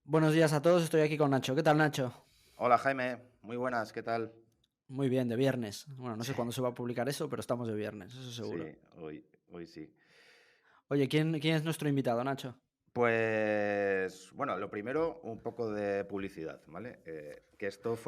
Buenos días a todos, estoy aquí con Nacho. ¿Qué tal, Nacho? Hola Jaime, muy buenas, ¿qué tal? Muy bien, de viernes. Bueno, no sé Sí, cuándo se va a publicar eso, pero estamos de viernes, eso seguro. sí, hoy sí. Oye, ¿quién es nuestro invitado, Nacho? Pues bueno, lo primero, un poco de publicidad, ¿vale? Que esto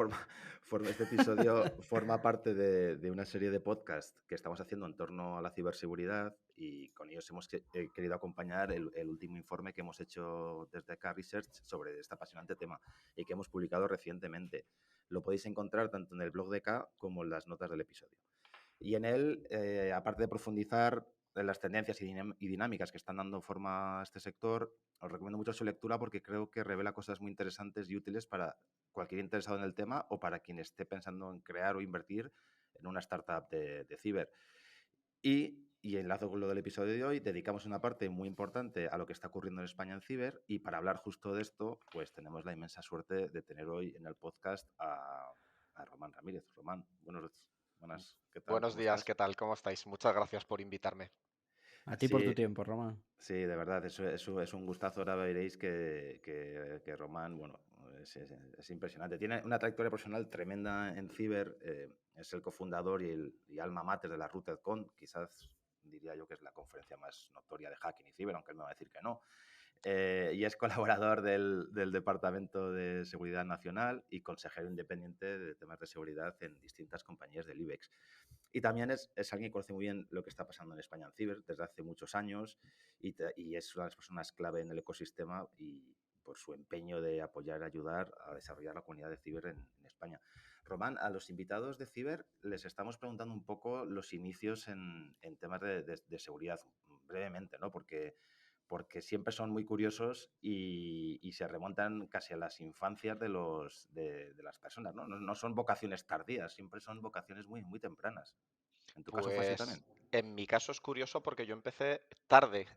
este episodio forma parte de una serie de podcasts que estamos haciendo en torno a la ciberseguridad y con ellos hemos querido acompañar el último informe que hemos hecho desde K Research sobre este apasionante tema y que hemos publicado recientemente. Lo podéis encontrar tanto en el blog de K como en las notas del episodio. Y en él, aparte de profundizar en las tendencias y dinámicas que están dando forma a este sector, os recomiendo mucho su lectura porque creo que revela cosas muy interesantes y útiles para cualquier interesado en el tema o para quien esté pensando en crear o invertir en una startup de ciber. Y enlazo con lo del episodio de hoy, dedicamos una parte muy importante a lo que está ocurriendo en España en ciber y para hablar justo de esto, pues tenemos la inmensa suerte de tener hoy en el podcast a Román Ramírez. Román, buenas, ¿qué tal? Buenos ¿Cómo días, estás? ¿qué tal? ¿Cómo estáis? Muchas gracias por invitarme. A ti por tu Sí, tiempo, Román. sí, de verdad, es un gustazo. Ahora veréis que Román, bueno, es impresionante. Tiene una trayectoria profesional tremenda en ciber. Es el cofundador y alma mater de la RootedCon. Quizás diría yo que es la conferencia más notoria de hacking y ciber, aunque él me va a decir que no. Y es colaborador del Departamento de Seguridad Nacional y consejero independiente de temas de seguridad en distintas compañías del IBEX. Y también es alguien que conoce muy bien lo que está pasando en España en ciber desde hace muchos años y es una de las personas clave en el ecosistema y por su empeño de apoyar y ayudar a desarrollar la comunidad de ciber en España. Román, a los invitados de ciber les estamos preguntando un poco los inicios en temas de seguridad, brevemente, ¿no? Porque siempre son muy curiosos y se remontan casi a las infancias de las personas, ¿no? No son vocaciones tardías, siempre son vocaciones muy, muy tempranas. ¿En tu caso fue así Pues también? en mi caso es curioso porque yo empecé tarde.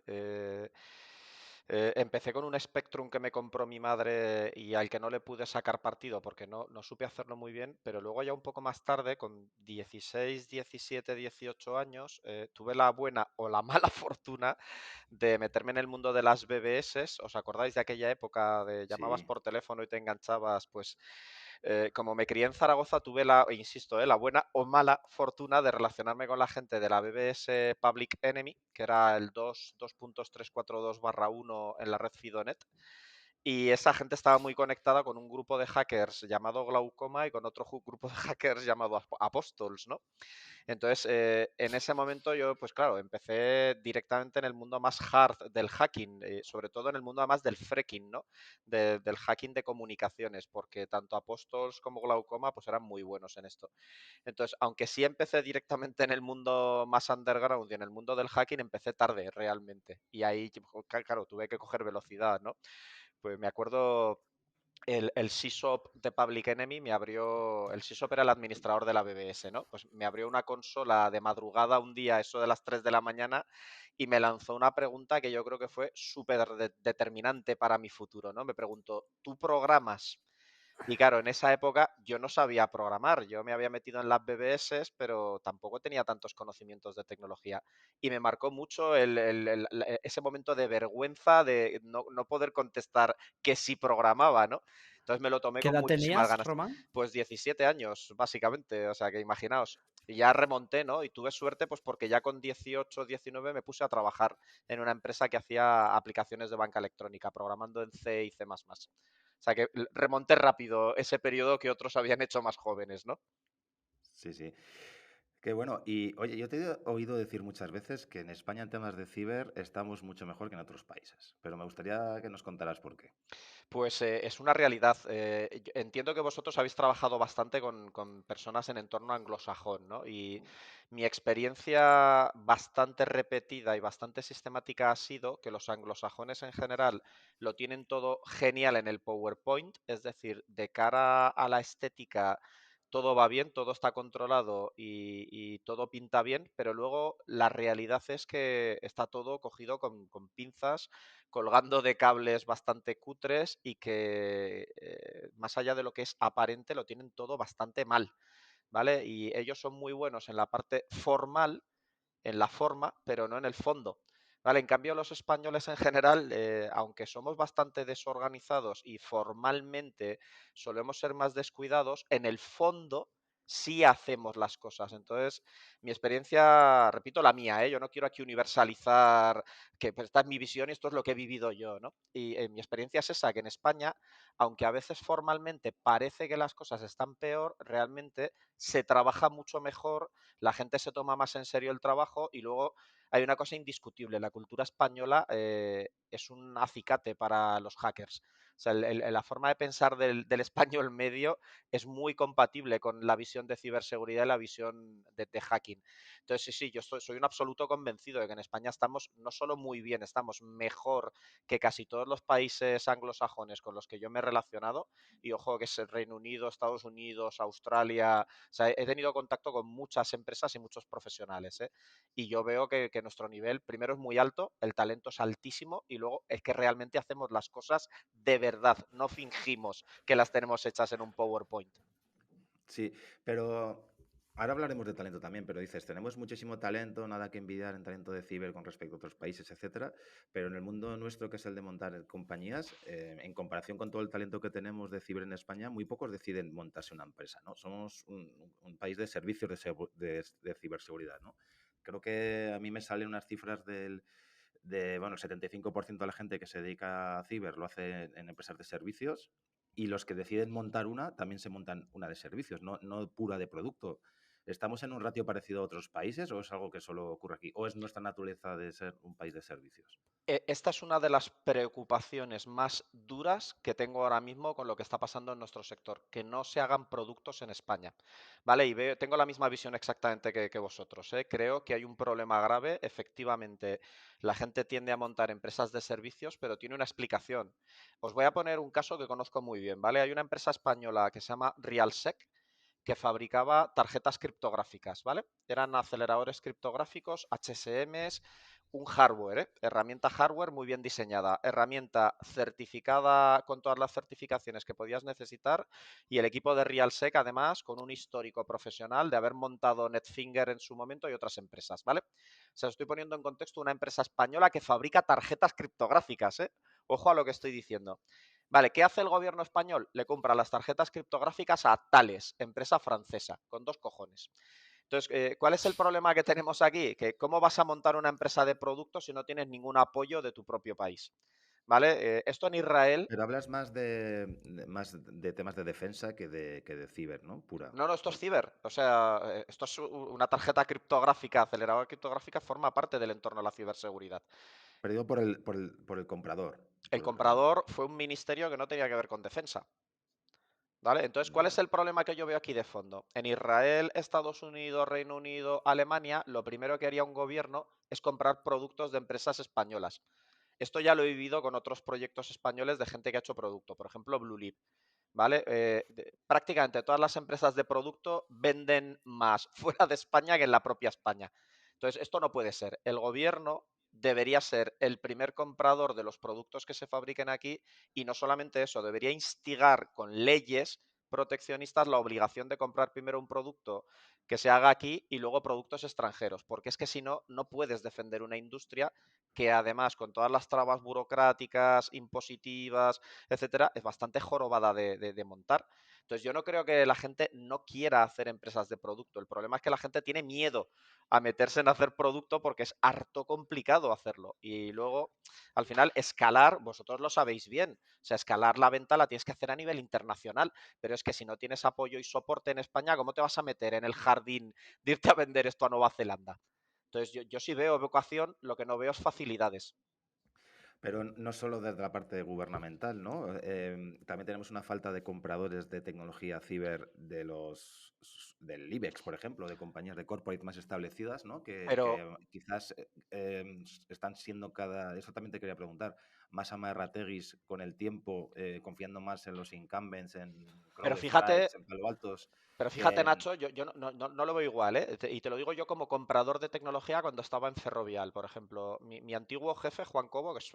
Empecé con un Spectrum que me compró mi madre y al que no le pude sacar partido porque no supe hacerlo muy bien, pero luego ya un poco más tarde, con 16, 17, 18 años, tuve la buena o la mala fortuna de meterme en el mundo de las BBS. ¿Os acordáis de aquella época de llamabas Sí, por teléfono y te enganchabas? Pues como me crié en Zaragoza, tuve la, insisto, la buena o mala fortuna de relacionarme con la gente de la BBS Public Enemy, que era el 2.342/1 en la red Fidonet. Y esa gente estaba muy conectada con un grupo de hackers llamado Glaucoma y con otro grupo de hackers llamado Apostles, ¿no? Entonces, en ese momento yo, pues claro, empecé directamente en el mundo más hard del hacking, sobre todo en el mundo además del fracking, ¿no? Del hacking de comunicaciones, porque tanto Apostles como Glaucoma pues eran muy buenos en esto. Entonces, aunque sí empecé directamente en el mundo más underground y en el mundo del hacking, empecé tarde realmente. Y ahí, claro, tuve que coger velocidad, ¿no? Pues me acuerdo el SysOp de Public Enemy me abrió, el SysOp era el administrador de la BBS, ¿no? Pues me abrió una consola de madrugada un día, eso de las 3 de la mañana, y me lanzó una pregunta que yo creo que fue súper determinante para mi futuro, ¿no? Me preguntó, ¿tú programas? Y claro, en esa época yo no sabía programar, yo me había metido en las BBS, pero tampoco tenía tantos conocimientos de tecnología. Y me marcó mucho ese momento de vergüenza de no poder contestar que sí programaba, ¿no? Entonces me lo tomé ¿Qué con edad muchísimas tenías, ganas. Román? Pues 17 años, básicamente, o sea que imaginaos. Y ya remonté, ¿no? Y tuve suerte, pues porque ya con 18, 19 me puse a trabajar en una empresa que hacía aplicaciones de banca electrónica, programando en C y C++. O sea que remonté rápido ese periodo que otros habían hecho más jóvenes, ¿no? sí, sí. Qué bueno. Y oye, yo te he oído decir muchas veces que en España en temas de ciber estamos mucho mejor que en otros países, pero me gustaría que nos contaras por qué. Pues es una realidad. Entiendo que vosotros habéis trabajado bastante con personas en entorno anglosajón, ¿no? Y mi experiencia bastante repetida y bastante sistemática ha sido que los anglosajones en general lo tienen todo genial en el PowerPoint, es decir, de cara a la estética todo va bien, todo está controlado y todo pinta bien, pero luego la realidad es que está todo cogido con pinzas, colgando de cables bastante cutres y que más allá de lo que es aparente lo tienen todo bastante mal, ¿vale? Y ellos son muy buenos en la parte formal, en la forma, pero no en el fondo. ¿vale? En cambio, los españoles en general, aunque somos bastante desorganizados y formalmente solemos ser más descuidados, en el fondo sí hacemos las cosas. Entonces, mi experiencia, repito, la mía, ¿eh? Yo no quiero aquí universalizar que pues, esta es mi visión y esto es lo que he vivido yo, ¿no? Y mi experiencia es esa, que en España, aunque a veces formalmente parece que las cosas están peor, realmente se trabaja mucho mejor, la gente se toma más en serio el trabajo y luego hay una cosa indiscutible, la cultura española es un acicate para los hackers. O sea, la forma de pensar del español medio es muy compatible con la visión de ciberseguridad y la visión de hacking. Entonces, sí, yo soy un absoluto convencido de que en España estamos no solo muy bien, estamos mejor que casi todos los países anglosajones con los que yo me he relacionado. Y ojo que es el Reino Unido, Estados Unidos, Australia. O sea, he tenido contacto con muchas empresas y muchos profesionales, ¿eh? Y yo veo que nuestro nivel primero es muy alto, el talento es altísimo y luego es que realmente hacemos las cosas de verdad, no fingimos que las tenemos hechas en un PowerPoint. Sí, pero ahora hablaremos de talento también, pero dices, tenemos muchísimo talento, nada que envidiar en talento de ciber con respecto a otros países, etcétera, pero en el mundo nuestro, que es el de montar compañías, en comparación con todo el talento que tenemos de ciber en España, muy pocos deciden montarse una empresa, ¿no? Somos un país de servicios de ciberseguridad, ¿no? Creo que a mí me salen unas cifras bueno, el 75% de la gente que se dedica a ciber lo hace en empresas de servicios y los que deciden montar una también se montan una de servicios, no pura de producto. ¿Estamos en un ratio parecido a otros países o es algo que solo ocurre aquí? ¿O es nuestra naturaleza de ser un país de servicios? Esta es una de las preocupaciones más duras que tengo ahora mismo con lo que está pasando en nuestro sector, que no se hagan productos en España. ¿Vale? Y tengo la misma visión exactamente que vosotros, ¿eh? Creo que hay un problema grave. Efectivamente, la gente tiende a montar empresas de servicios, pero tiene una explicación. Os voy a poner un caso que conozco muy bien, ¿vale? Hay una empresa española que se llama Realsec, que fabricaba tarjetas criptográficas, ¿vale? Eran aceleradores criptográficos, HSMs, un hardware, ¿eh? Herramienta hardware muy bien diseñada, herramienta certificada con todas las certificaciones que podías necesitar y el equipo de Realsec además con un histórico profesional de haber montado Netfinger en su momento y otras empresas, ¿vale? O sea, estoy poniendo en contexto una empresa española que fabrica tarjetas criptográficas, ¿eh? Ojo a lo que estoy diciendo. Vale, ¿qué hace el gobierno español? Le compra las tarjetas criptográficas a Thales, empresa francesa, con dos cojones. Entonces, ¿cuál es el problema que tenemos aquí? Que ¿cómo vas a montar una empresa de productos si no tienes ningún apoyo de tu propio país? ¿Vale? Esto en Israel. Pero hablas más de temas de defensa que de ciber, ¿no? Pura. No, esto es ciber. O sea, esto es una tarjeta criptográfica, aceleradora criptográfica, forma parte del entorno de la ciberseguridad. Pero digo por el comprador. El comprador fue un ministerio que no tenía que ver con defensa. ¿Vale? Entonces, ¿cuál es Vale. el problema que yo veo aquí de fondo? En Israel, Estados Unidos, Reino Unido, Alemania, lo primero que haría un gobierno es comprar productos de empresas españolas. Esto ya lo he vivido con otros proyectos españoles de gente que ha hecho producto, por ejemplo, Bluelip. ¿Vale? Prácticamente todas las empresas de producto venden más fuera de España que en la propia España. Entonces, esto no puede ser. El gobierno debería ser el primer comprador de los productos que se fabriquen aquí y no solamente eso, debería instigar con leyes proteccionistas la obligación de comprar primero un producto que se haga aquí y luego productos extranjeros, porque es que si no, no puedes defender una industria que además con todas las trabas burocráticas, impositivas, etcétera, es bastante jorobada de montar. Entonces yo no creo que la gente no quiera hacer empresas de producto. El problema es que la gente tiene miedo a meterse en hacer producto porque es harto complicado hacerlo. Y luego, al final, escalar, vosotros lo sabéis bien, o sea, escalar la venta la tienes que hacer a nivel internacional, pero es que si no tienes apoyo y soporte en España, ¿cómo te vas a meter en el jardín de irte a vender esto a Nueva Zelanda? Entonces yo sí veo vocación, lo que no veo es facilidades. Pero no solo desde la parte gubernamental, ¿no? También tenemos una falta de compradores de tecnología ciber del IBEX, por ejemplo, de compañías de corporate más establecidas, ¿no? Pero Que quizás están siendo eso también te quería preguntar, más amarrateguis con el tiempo, confiando más en los incumbents, en Pero CrowdStrike, fíjate, en Palo Altos, pero que fíjate, Nacho, yo no lo veo igual, ¿eh? Y te lo digo yo como comprador de tecnología cuando estaba en Ferrovial, por ejemplo. Mi antiguo jefe, Juan Cobo, que es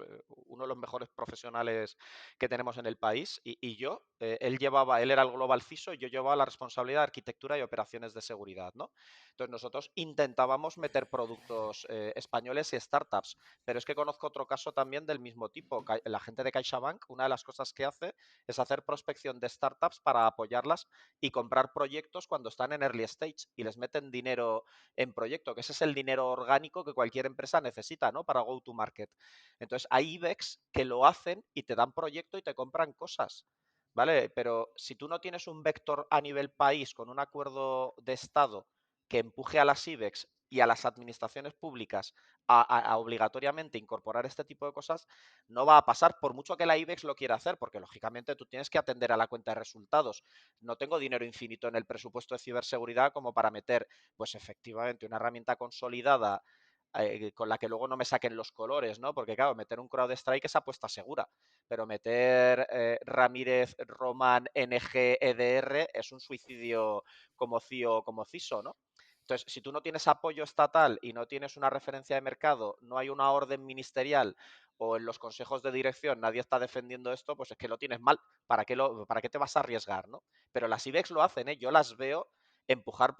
uno de los mejores profesionales que tenemos en el país, y yo, él era el Global CISO y yo llevaba la responsabilidad de arquitectura y operaciones de seguridad, ¿no? Entonces nosotros intentábamos meter productos españoles y startups, pero es que conozco otro caso también del mismo tipo. La gente de CaixaBank, una de las cosas que hace es hacer prospección de startups para apoyarlas y comprar proyectos cuando están en early stage y les meten dinero en proyecto, que ese es el dinero orgánico que cualquier empresa necesita, ¿no? Para go to market. Entonces hay IBEX que lo hacen y te dan proyecto y te compran cosas. ¿Vale? Pero si tú no tienes un vector a nivel país con un acuerdo de Estado que empuje a las IBEX y a las administraciones públicas a obligatoriamente incorporar este tipo de cosas, no va a pasar por mucho que la IBEX lo quiera hacer, porque lógicamente tú tienes que atender a la cuenta de resultados. No tengo dinero infinito en el presupuesto de ciberseguridad como para meter, pues efectivamente, una herramienta consolidada con la que luego no me saquen los colores, ¿no? Porque claro, meter un CrowdStrike es apuesta segura, pero meter Ramírez, Roman, NG, EDR es un suicidio como CIO, como CISO, ¿no? Entonces, si tú no tienes apoyo estatal y no tienes una referencia de mercado, no hay una orden ministerial o en los consejos de dirección nadie está defendiendo esto, pues es que lo tienes mal. ¿Para qué te vas a arriesgar, no? Pero las IBEX lo hacen, ¿eh? Yo las veo empujar,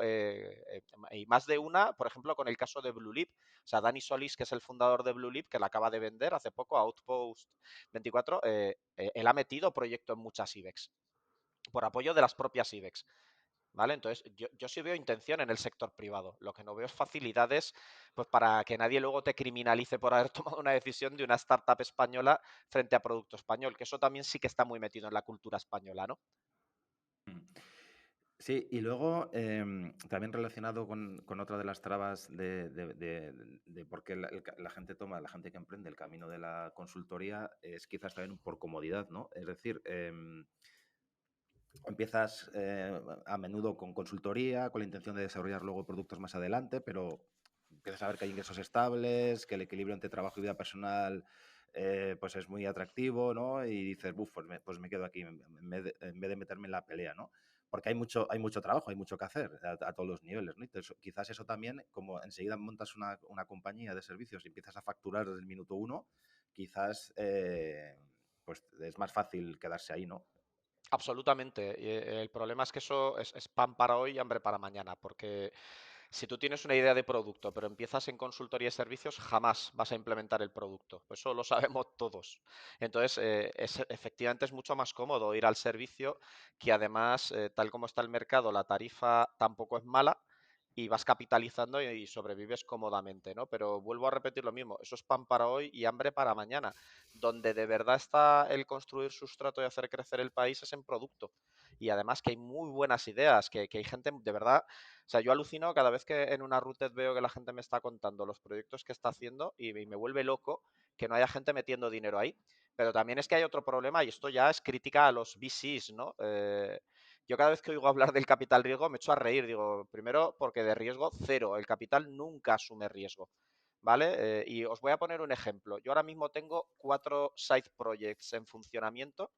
y más de una, por ejemplo, con el caso de Bluelip. O sea, Dani Solís, que es el fundador de Bluelip, que la acaba de vender hace poco a Outpost 24, él ha metido proyecto en muchas IBEX, por apoyo de las propias IBEX. ¿Vale? Entonces, yo sí veo intención en el sector privado. Lo que no veo es facilidades, pues, para que nadie luego te criminalice por haber tomado una decisión de una startup española frente a producto español, que eso también sí que está muy metido en la cultura española, ¿no? Mm. Sí, y luego también relacionado con otra de las trabas de por qué la gente toma, la gente que emprende el camino de la consultoría es quizás también por comodidad, ¿no? Es decir, empiezas a menudo con consultoría, con la intención de desarrollar luego productos más adelante, pero empiezas a ver que hay ingresos estables, que el equilibrio entre trabajo y vida personal pues es muy atractivo, ¿no? Y dices, buf, pues me quedo aquí en vez de meterme en la pelea, ¿no? Porque hay mucho trabajo, hay mucho que hacer a todos los niveles, ¿no? Entonces, quizás eso también, como enseguida montas una compañía de servicios y empiezas a facturar desde el minuto uno, quizás pues es más fácil quedarse ahí, ¿no? Absolutamente. Y el problema es que eso es pan para hoy y hambre para mañana, porque si tú tienes una idea de producto, pero empiezas en consultoría y servicios, jamás vas a implementar el producto. Eso lo sabemos todos. Entonces, efectivamente es mucho más cómodo ir al servicio, que además, tal como está el mercado, la tarifa tampoco es mala y vas capitalizando y sobrevives cómodamente, ¿no? Pero vuelvo a repetir lo mismo, eso es pan para hoy y hambre para mañana. Donde de verdad está el construir sustrato y hacer crecer el país es en producto. Y además que hay muy buenas ideas, que hay gente de verdad. O sea, yo alucino cada vez que en una Routed veo que la gente me está contando los proyectos que está haciendo y me vuelve loco que no haya gente metiendo dinero ahí. Pero también es que hay otro problema y esto ya es crítica a los VCs, ¿no? Yo cada vez que oigo hablar del capital riesgo me echo a reír. Digo, primero porque de riesgo cero. El capital nunca asume riesgo. ¿Vale? Y os voy a poner un ejemplo. Yo ahora mismo tengo 4 side projects en funcionamiento,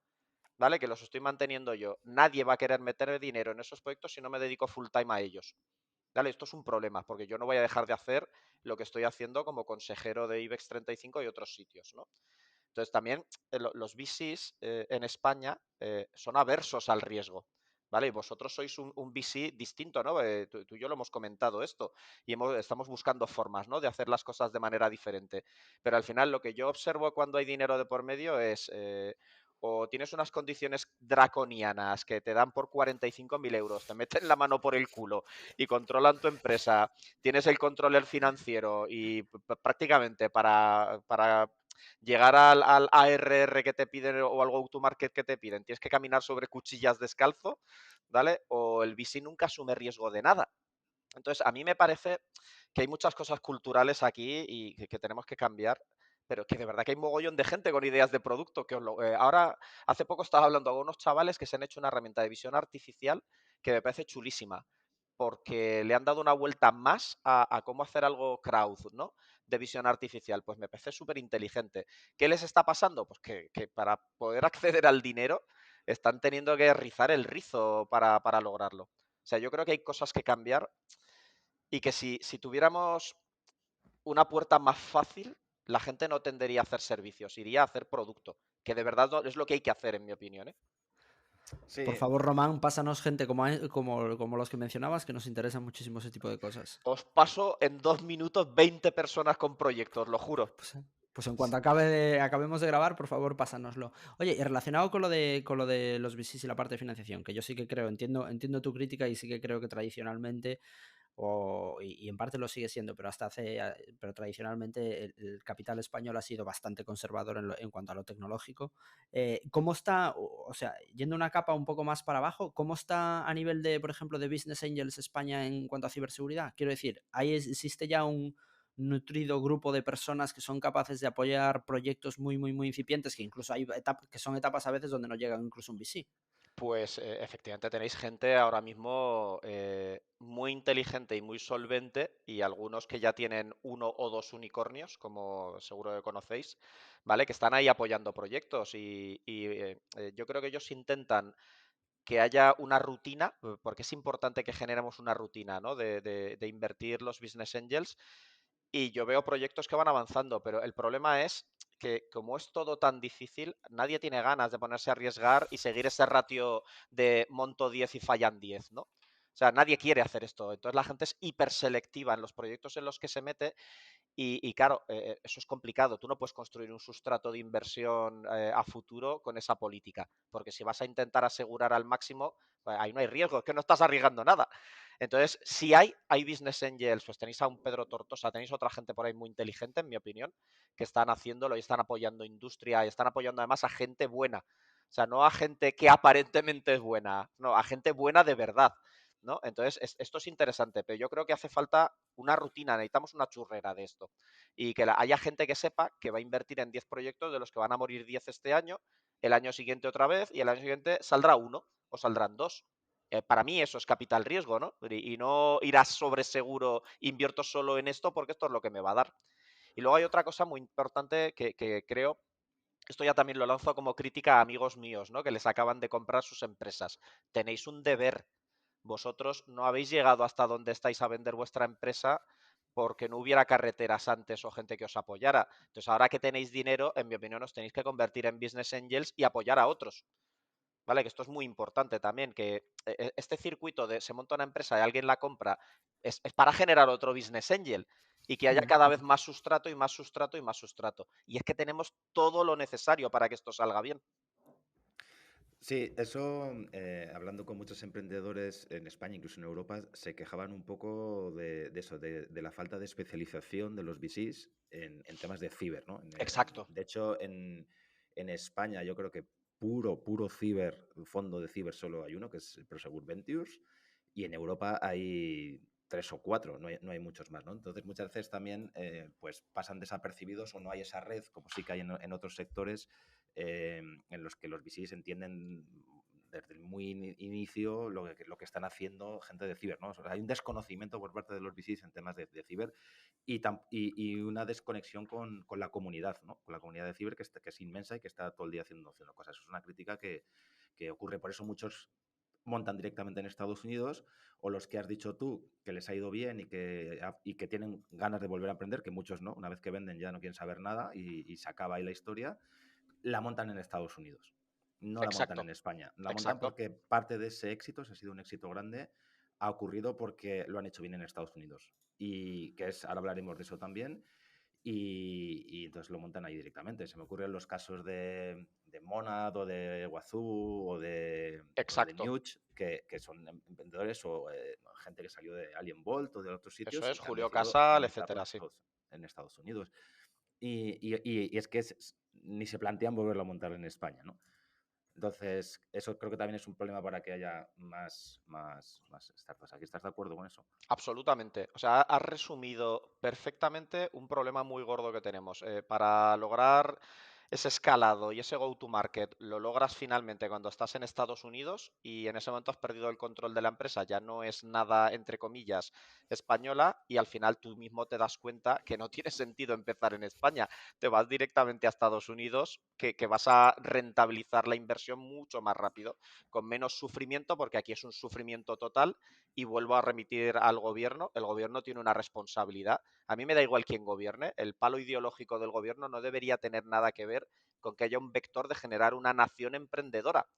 ¿vale? Que los estoy manteniendo yo. Nadie va a querer meter dinero en esos proyectos si no me dedico full time a ellos. ¿Vale? Esto es un problema, porque yo no voy a dejar de hacer lo que estoy haciendo como consejero de IBEX 35 y otros sitios, ¿no? Entonces, también los VCs en España son aversos al riesgo. ¿Vale? Y vosotros sois un VC distinto, ¿no? Tú y yo lo hemos comentado esto y estamos buscando formas, ¿no? De hacer las cosas de manera diferente. Pero al final lo que yo observo cuando hay dinero de por medio es o tienes unas condiciones draconianas que te dan por 45.000 euros, te meten la mano por el culo y controlan tu empresa, tienes el controller financiero y prácticamente para llegar al ARR que te piden o al go-to-market que te piden, tienes que caminar sobre cuchillas descalzo, ¿vale? O el VC nunca asume riesgo de nada. Entonces, a mí me parece que hay muchas cosas culturales aquí y que tenemos que cambiar, pero que de verdad que hay mogollón de gente con ideas de producto. Ahora, hace poco estaba hablando con unos chavales que se han hecho una herramienta de visión artificial que me parece chulísima, porque le han dado una vuelta más a cómo hacer algo crowd, ¿no? De visión artificial. Pues me parece súper inteligente. ¿Qué les está pasando? Pues que para poder acceder al dinero están teniendo que rizar el rizo para lograrlo. O sea, yo creo que hay cosas que cambiar y que si tuviéramos una puerta más fácil, la gente no tendería a hacer servicios, iría a hacer producto, que de verdad es lo que hay que hacer, en mi opinión, ¿eh? Sí, Por favor, Román, pásanos gente como los que mencionabas, que nos interesan muchísimo ese tipo de cosas. Os paso en 2 minutos 20 personas con proyectos, lo juro. Pues en cuanto acabemos de grabar, por favor, pásanoslo. Oye, y relacionado con lo de los VCs y la parte de financiación, que yo sí que creo, entiendo tu crítica y sí que creo que tradicionalmente, y en parte lo sigue siendo, pero tradicionalmente el capital español ha sido bastante conservador en cuanto a lo tecnológico. ¿Cómo está, o sea, yendo una capa un poco más para abajo, cómo está a nivel de, por ejemplo, de Business Angels España en cuanto a ciberseguridad? Quiero decir, ¿ahí existe ya un nutrido grupo de personas que son capaces de apoyar proyectos muy, muy, muy incipientes, que incluso hay que son etapas a veces donde no llega incluso un VC? Pues efectivamente tenéis gente ahora mismo muy inteligente y muy solvente y algunos que ya tienen 1 o 2 unicornios, como seguro que conocéis, ¿vale? Que están ahí apoyando proyectos y yo creo que ellos intentan que haya una rutina, porque es importante que generemos una rutina, ¿no? De invertir los business angels y yo veo proyectos que van avanzando, pero el problema es que como es todo tan difícil, nadie tiene ganas de ponerse a arriesgar y seguir ese ratio de monto 10 y fallan 10, ¿no? O sea, nadie quiere hacer esto. Entonces la gente es hiperselectiva en los proyectos en los que se mete y claro, eso es complicado. Tú no puedes construir un sustrato de inversión a futuro con esa política, porque si vas a intentar asegurar al máximo, pues ahí no hay riesgo, es que no estás arriesgando nada. Entonces, si hay business angels, pues tenéis a un Pedro Tortosa, tenéis otra gente por ahí muy inteligente, en mi opinión, que están haciéndolo y están apoyando industria y están apoyando además a gente buena. O sea, no a gente que aparentemente es buena, no, a gente buena de verdad. ¿No? Entonces, esto es interesante, pero yo creo que hace falta una rutina, necesitamos una churrera de esto. Y que haya gente que sepa que va a invertir en 10 proyectos de los que van a morir 10 este año, el año siguiente otra vez, y el año siguiente saldrá uno o saldrán dos. Para mí eso es capital riesgo, ¿no? Y no ir a sobre seguro, invierto solo en esto porque esto es lo que me va a dar. Y luego hay otra cosa muy importante que creo, esto ya también lo lanzo como crítica a amigos míos, ¿no? Que les acaban de comprar sus empresas. Tenéis un deber. Vosotros no habéis llegado hasta donde estáis a vender vuestra empresa porque no hubiera carreteras antes o gente que os apoyara. Entonces, ahora que tenéis dinero, en mi opinión, os tenéis que convertir en business angels y apoyar a otros. ¿Vale? Que esto es muy importante también, que este circuito de se monta una empresa y alguien la compra es para generar otro business angel y que haya cada vez más sustrato y más sustrato y más sustrato. Y es que tenemos todo lo necesario para que esto salga bien. Sí, eso, hablando con muchos emprendedores en España, incluso en Europa, se quejaban un poco de eso, de la falta de especialización de los VCs en temas de ciber, ¿no? Exacto. De hecho, en España yo creo que puro ciber, fondo de ciber solo hay uno, que es el Prosegur Ventures, y en Europa hay 3 o 4, no hay muchos más, ¿no? Entonces muchas veces también pues pasan desapercibidos o no hay esa red, como sí que hay en otros sectores, en los que los VCs entienden desde el muy inicio lo que están haciendo gente de ciber, ¿no? O sea, hay un desconocimiento por parte de los VCs en temas de ciber y una desconexión con la comunidad, ¿no? Con la comunidad de ciber que es inmensa y que está todo el día haciendo cosas. Eso es una crítica que ocurre. Por eso muchos montan directamente en Estados Unidos, o los que has dicho tú, que les ha ido bien y que tienen ganas de volver a aprender, que muchos no, una vez que venden ya no quieren saber nada y se acaba ahí la historia, la montan en Estados Unidos. No la montan Exacto. en España. La montan Exacto. porque parte de ese éxito, si ha sido un éxito grande, ha ocurrido porque lo han hecho bien en Estados Unidos. Y que es, ahora hablaremos de eso también, y entonces lo montan ahí directamente. Se me ocurren los casos de Monad o de Wazoo o de Exacto. Nuge, que son emprendedores o gente que salió de Alien Bolt o de otros Eso sitios y es, que han Julio decidido Casal, montarlo etcétera, sí. En Estados Unidos. Y es que ni se plantean volverlo a montar en España, ¿no? Entonces, eso creo que también es un problema para que haya más startups. ¿Aquí estás de acuerdo con eso? Absolutamente. O sea, has resumido perfectamente un problema muy gordo que tenemos. Para lograr ese escalado y ese go-to-market, lo logras finalmente cuando estás en Estados Unidos y en ese momento has perdido el control de la empresa. Ya no es nada, entre comillas, española y al final tú mismo te das cuenta que no tiene sentido empezar en España. Te vas directamente a Estados Unidos, que vas a rentabilizar la inversión mucho más rápido, con menos sufrimiento, porque aquí es un sufrimiento total y vuelvo a remitir al gobierno. El gobierno tiene una responsabilidad. A mí me da igual quién gobierne, el palo ideológico del gobierno no debería tener nada que ver con que haya un vector de generar una nación emprendedora.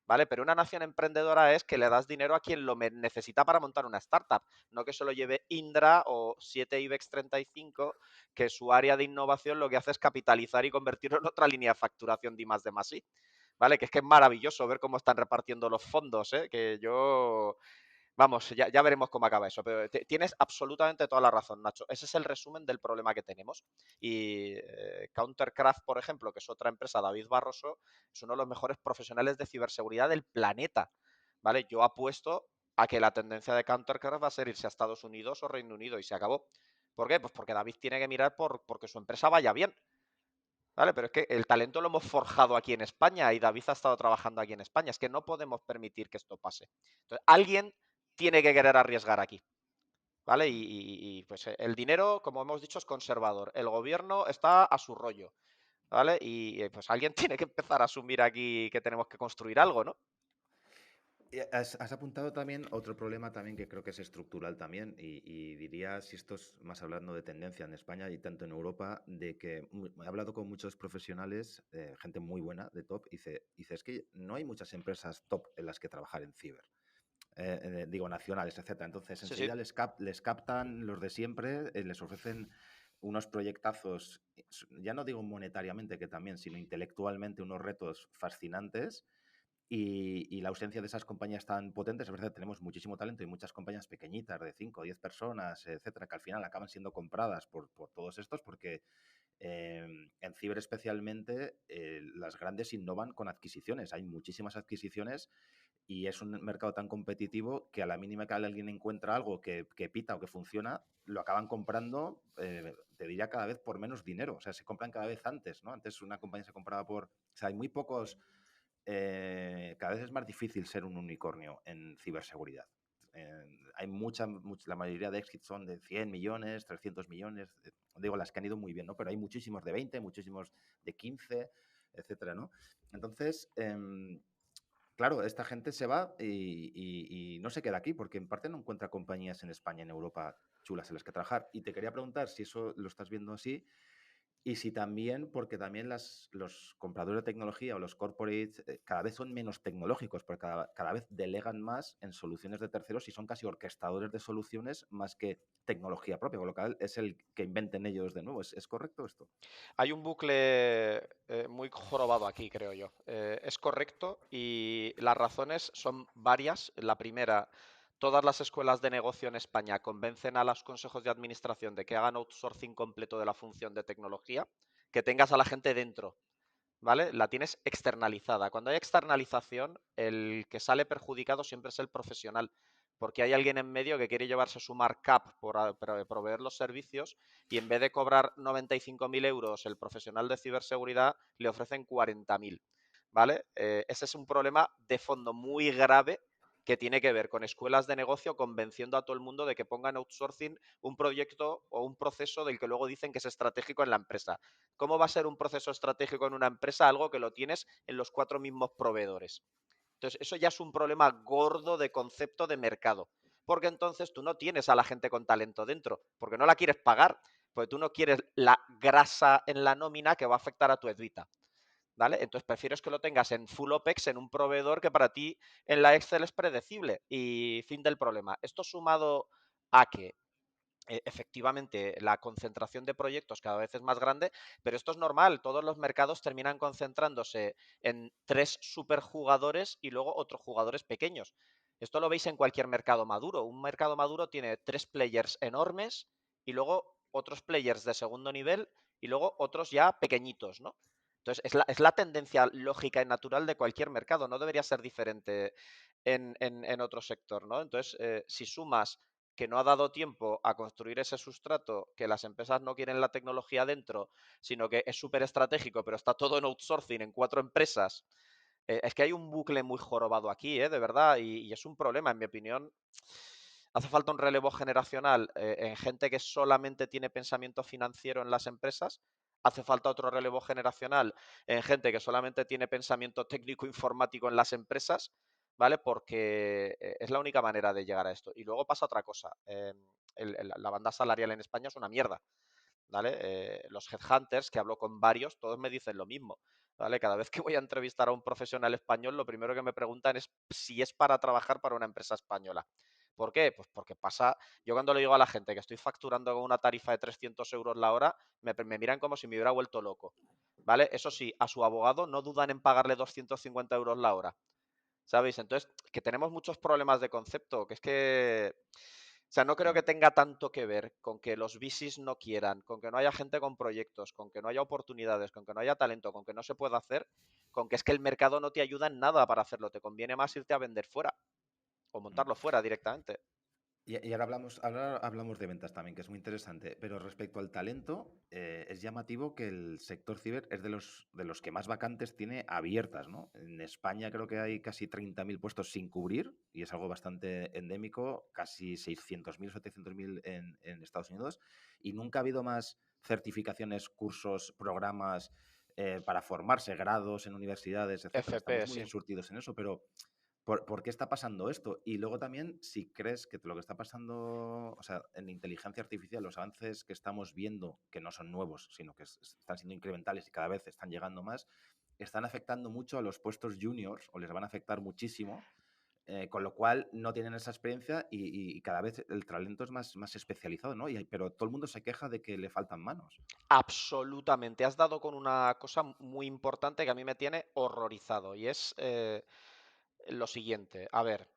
¿Vale? Pero una nación emprendedora es que le das dinero a quien lo necesita para montar una startup, no que solo lleve Indra o 7 IBEX 35, que su área de innovación lo que hace es capitalizar y convertirlo en otra línea de facturación de I+D+I. ¿Vale? Que es maravilloso ver cómo están repartiendo los fondos, ¿eh? Que yo vamos, ya veremos cómo acaba eso, pero tienes absolutamente toda la razón, Nacho. Ese es el resumen del problema que tenemos. Y Countercraft, por ejemplo, que es otra empresa, David Barroso, es uno de los mejores profesionales de ciberseguridad del planeta. ¿Vale? Yo apuesto a que la tendencia de Countercraft va a ser irse a Estados Unidos o Reino Unido y se acabó. ¿Por qué? Pues porque David tiene que mirar porque su empresa vaya bien. ¿Vale? Pero es que el talento lo hemos forjado aquí en España y David ha estado trabajando aquí en España. Es que no podemos permitir que esto pase. Entonces, alguien tiene que querer arriesgar aquí. ¿Vale? Pues el dinero, como hemos dicho, es conservador. El gobierno está a su rollo. ¿Vale? Y pues alguien tiene que empezar a asumir aquí que tenemos que construir algo, ¿no? Has apuntado también otro problema también que creo que es estructural también y diría, si esto es más hablando de tendencia en España y tanto en Europa, de que he hablado con muchos profesionales, gente muy buena de top, y dice, es que no hay muchas empresas top en las que trabajar en ciber. Digo, nacionales, etcétera. Entonces, Sí, sí. enseguida les captan los de siempre, les ofrecen unos proyectazos, ya no digo monetariamente que también, sino intelectualmente unos retos fascinantes y la ausencia de esas compañías tan potentes, es verdad, tenemos muchísimo talento y muchas compañías pequeñitas de 5 o 10 personas, etcétera, que al final acaban siendo compradas por todos estos porque en ciber especialmente las grandes innovan con adquisiciones. Hay muchísimas adquisiciones y es un mercado tan competitivo que a la mínima que alguien encuentra algo que pita o que funciona, lo acaban comprando, te diría, cada vez por menos dinero. O sea, se compran cada vez antes, ¿no? Antes una compañía se compraba por... O sea, hay muy pocos... cada vez es más difícil ser un unicornio en ciberseguridad. Hay la mayoría de exits son de 100 millones, 300 millones, digo, las que han ido muy bien, ¿no? Pero hay muchísimos de 20, muchísimos de 15, etcétera, ¿no? Entonces, claro, esta gente se va y no se queda aquí porque en parte no encuentra compañías en España, en Europa chulas en las que trabajar. Y te quería preguntar si eso lo estás viendo así y si también, porque también los compradores de tecnología o los corporates cada vez son menos tecnológicos, porque cada vez delegan más en soluciones de terceros y son casi orquestadores de soluciones más que tecnología propia, con lo cual es el que inventen ellos de nuevo. ¿Es correcto esto? Hay un bucle muy jorobado aquí, creo yo. Es correcto y las razones son varias. La primera, todas las escuelas de negocio en España convencen a los consejos de administración de que hagan outsourcing completo de la función de tecnología, que tengas a la gente dentro, ¿vale? La tienes externalizada. Cuando hay externalización, el que sale perjudicado siempre es el profesional, porque hay alguien en medio que quiere llevarse su markup por proveer los servicios y en vez de cobrar 95.000 euros el profesional de ciberseguridad, le ofrecen 40.000, ¿vale? Ese es un problema de fondo muy grave que tiene que ver con escuelas de negocio convenciendo a todo el mundo de que pongan outsourcing un proyecto o un proceso del que luego dicen que es estratégico en la empresa. ¿Cómo va a ser un proceso estratégico en una empresa algo que lo tienes en los 4 mismos proveedores? Entonces, eso ya es un problema gordo de concepto de mercado. Porque entonces tú no tienes a la gente con talento dentro, porque no la quieres pagar, porque tú no quieres la grasa en la nómina que va a afectar a tu EBITDA. ¿Vale? Entonces prefieres que lo tengas en full OPEX en un proveedor que para ti en la Excel es predecible y fin del problema. Esto sumado a que efectivamente la concentración de proyectos cada vez es más grande, pero esto es normal, todos los mercados terminan concentrándose en 3 superjugadores y luego otros jugadores pequeños. Esto lo veis en cualquier mercado maduro. Un mercado maduro tiene 3 players enormes y luego otros players de segundo nivel y luego otros ya pequeñitos, ¿no? Entonces, es la tendencia lógica y natural de cualquier mercado, no debería ser diferente en otro sector, ¿no? Entonces, si sumas que no ha dado tiempo a construir ese sustrato, que las empresas no quieren la tecnología dentro, sino que es súper estratégico, pero está todo en outsourcing en 4 empresas. Es que hay un bucle muy jorobado aquí, de verdad, y es un problema, en mi opinión. Hace falta un relevo generacional en gente que solamente tiene pensamiento financiero en las empresas. Hace falta otro relevo generacional en gente que solamente tiene pensamiento técnico informático en las empresas, ¿vale? Porque es la única manera de llegar a esto. Y luego pasa otra cosa. la banda salarial en España es una mierda, ¿vale? Los headhunters, que hablo con varios, todos me dicen lo mismo, ¿vale? Cada vez que voy a entrevistar a un profesional español, lo primero que me preguntan es si es para trabajar para una empresa española. ¿Por qué? Pues porque pasa, yo cuando le digo a la gente que estoy facturando con una tarifa de 300 euros la hora, me miran como si me hubiera vuelto loco, ¿vale? Eso sí, a su abogado no dudan en pagarle 250 euros la hora, ¿sabéis? Entonces, que tenemos muchos problemas de concepto, que es que, o sea, no creo que tenga tanto que ver con que los VCs no quieran, con que no haya gente con proyectos, con que no haya oportunidades, con que no haya talento, con que no se pueda hacer, con que es que el mercado no te ayuda en nada para hacerlo, te conviene más irte a vender fuera o Mm. montarlo fuera directamente. Y ahora hablamos de ventas también, que es muy interesante, pero respecto al talento, es llamativo que el sector ciber es de los que más vacantes tiene abiertas, ¿no? En España creo que hay casi 30.000 puestos sin cubrir y es algo bastante endémico, casi 600.000, 700.000 en Estados Unidos, y nunca ha habido más certificaciones, cursos, programas para formarse, grados en universidades, etcétera. FP, Estamos muy sí. bien surtidos en eso, pero ¿por qué está pasando esto? Y luego también, si crees que lo que está pasando, o sea, en la inteligencia artificial, los avances que estamos viendo, que no son nuevos, sino que están siendo incrementales y cada vez están llegando más, están afectando mucho a los puestos juniors o les van a afectar muchísimo, con lo cual no tienen esa experiencia y cada vez el talento es más especializado, ¿no? Pero todo el mundo se queja de que le faltan manos. Absolutamente. Has dado con una cosa muy importante que a mí me tiene horrorizado y es lo siguiente. A ver,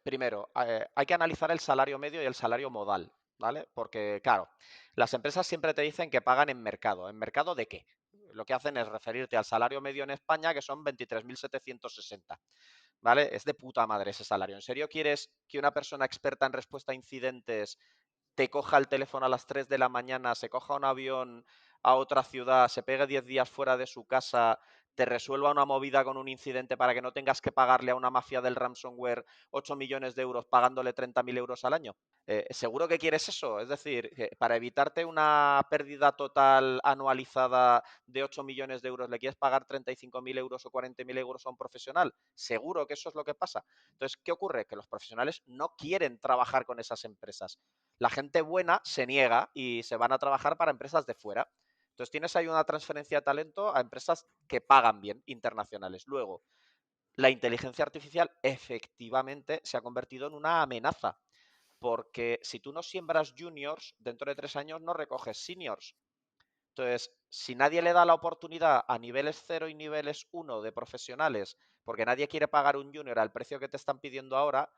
primero, hay que analizar el salario medio y el salario modal, ¿vale? Porque, claro, las empresas siempre te dicen que pagan en mercado. ¿En mercado de qué? Lo que hacen es referirte al salario medio en España, que son 23.760, ¿vale? Es de puta madre ese salario. ¿En serio quieres que una persona experta en respuesta a incidentes te coja el teléfono a las 3 de la mañana, se coja un avión a otra ciudad, se pegue 10 días fuera de su casa, te resuelva una movida con un incidente para que no tengas que pagarle a una mafia del ransomware 8 millones de euros pagándole 30.000 euros al año? ¿Seguro que quieres eso? Es decir, que para evitarte una pérdida total anualizada de 8 millones de euros, ¿le quieres pagar 35.000 euros o 40.000 euros a un profesional? ¿Seguro que eso es lo que pasa? Entonces, ¿qué ocurre? Que los profesionales no quieren trabajar con esas empresas. La gente buena se niega y se van a trabajar para empresas de fuera. Entonces tienes ahí una transferencia de talento a empresas que pagan bien, internacionales. Luego, la inteligencia artificial efectivamente se ha convertido en una amenaza, porque si tú no siembras juniors, dentro de 3 años no recoges seniors. Entonces, si nadie le da la oportunidad a niveles 0 y niveles 1 de profesionales, porque nadie quiere pagar un junior al precio que te están pidiendo ahora,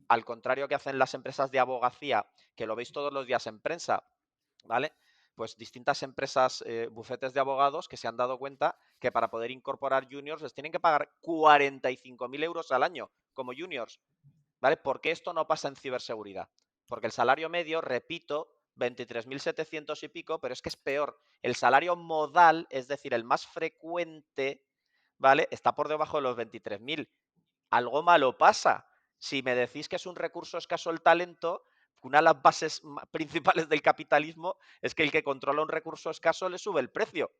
al contrario que hacen las empresas de abogacía, que lo veis todos los días en prensa, ¿vale? Pues distintas empresas, bufetes de abogados que se han dado cuenta que para poder incorporar juniors les tienen que pagar 45.000 euros al año como juniors, ¿vale? ¿Por qué esto no pasa en ciberseguridad? Porque el salario medio, repito, 23.700 y pico, pero es que es peor. El salario modal, es decir, el más frecuente, ¿vale? Está por debajo de los 23.000. Algo malo pasa. Si me decís que es un recurso escaso el talento, una de las bases principales del capitalismo es que el que controla un recurso escaso le sube el precio.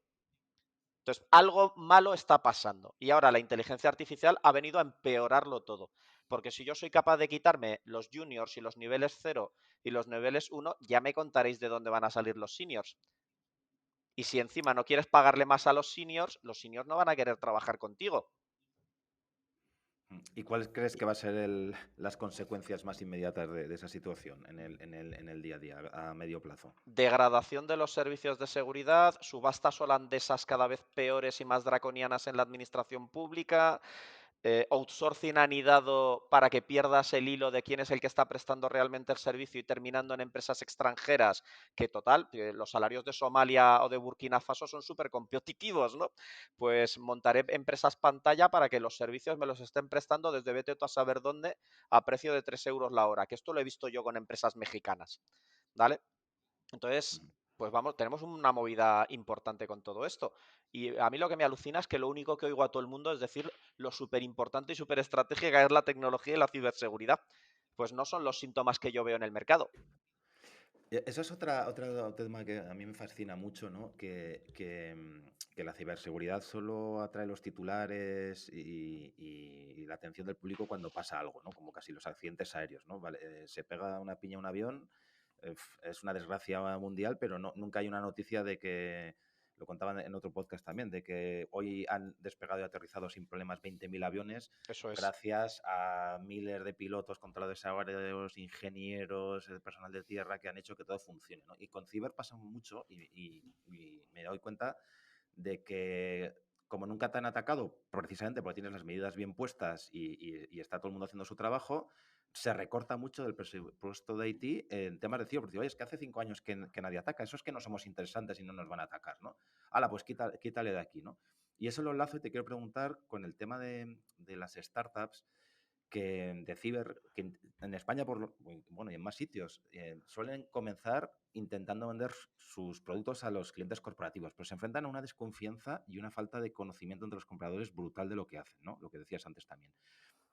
Entonces, algo malo está pasando. Y ahora la inteligencia artificial ha venido a empeorarlo todo. Porque si yo soy capaz de quitarme los juniors y los niveles 0 y los niveles 1, ya me contaréis de dónde van a salir los seniors. Y si encima no quieres pagarle más a los seniors no van a querer trabajar contigo. ¿Y cuáles crees que va a ser las consecuencias más inmediatas de esa situación en el día a día, a medio plazo? Degradación de los servicios de seguridad, subastas holandesas cada vez peores y más draconianas en la administración pública, outsourcing anidado para que pierdas el hilo de quién es el que está prestando realmente el servicio y terminando en empresas extranjeras, que total, los salarios de Somalia o de Burkina Faso son súper competitivos, ¿no? Pues montaré empresas pantalla para que los servicios me los estén prestando desde vete tú a saber dónde a precio de 3 euros la hora, que esto lo he visto yo con empresas mexicanas, ¿vale? Entonces, pues vamos, tenemos una movida importante con todo esto. Y a mí lo que me alucina es que lo único que oigo a todo el mundo es decir lo súper importante y súper estratégica es la tecnología y la ciberseguridad. Pues no son los síntomas que yo veo en el mercado. Eso es otro tema que a mí me fascina mucho, ¿no? Que la ciberseguridad solo atrae los titulares y la atención del público cuando pasa algo, ¿no? Como casi los accidentes aéreos, ¿no? Vale, se pega una piña a un avión es una desgracia mundial, pero nunca hay una noticia de que, lo contaban en otro podcast también, de que hoy han despegado y aterrizado sin problemas 20.000 aviones Eso es. gracias a miles de pilotos, controladores aéreos, ingenieros, personal de tierra que han hecho que todo funcione, ¿no? Y con Ciber pasa mucho y me doy cuenta de que como nunca te han atacado, precisamente porque tienes las medidas bien puestas y está todo el mundo haciendo su trabajo, se recorta mucho del presupuesto de IT en temas de ciber, porque oye, es que hace 5 años que nadie ataca, eso es que no somos interesantes y no nos van a atacar, ¿no? Hala, pues quítale de aquí, ¿no? Y eso lo enlazo y te quiero preguntar con el tema de las startups que de ciber, que en España, bueno, y en más sitios, suelen comenzar intentando vender sus productos a los clientes corporativos, pero se enfrentan a una desconfianza y una falta de conocimiento entre los compradores brutal de lo que hacen, ¿no? Lo que decías antes también.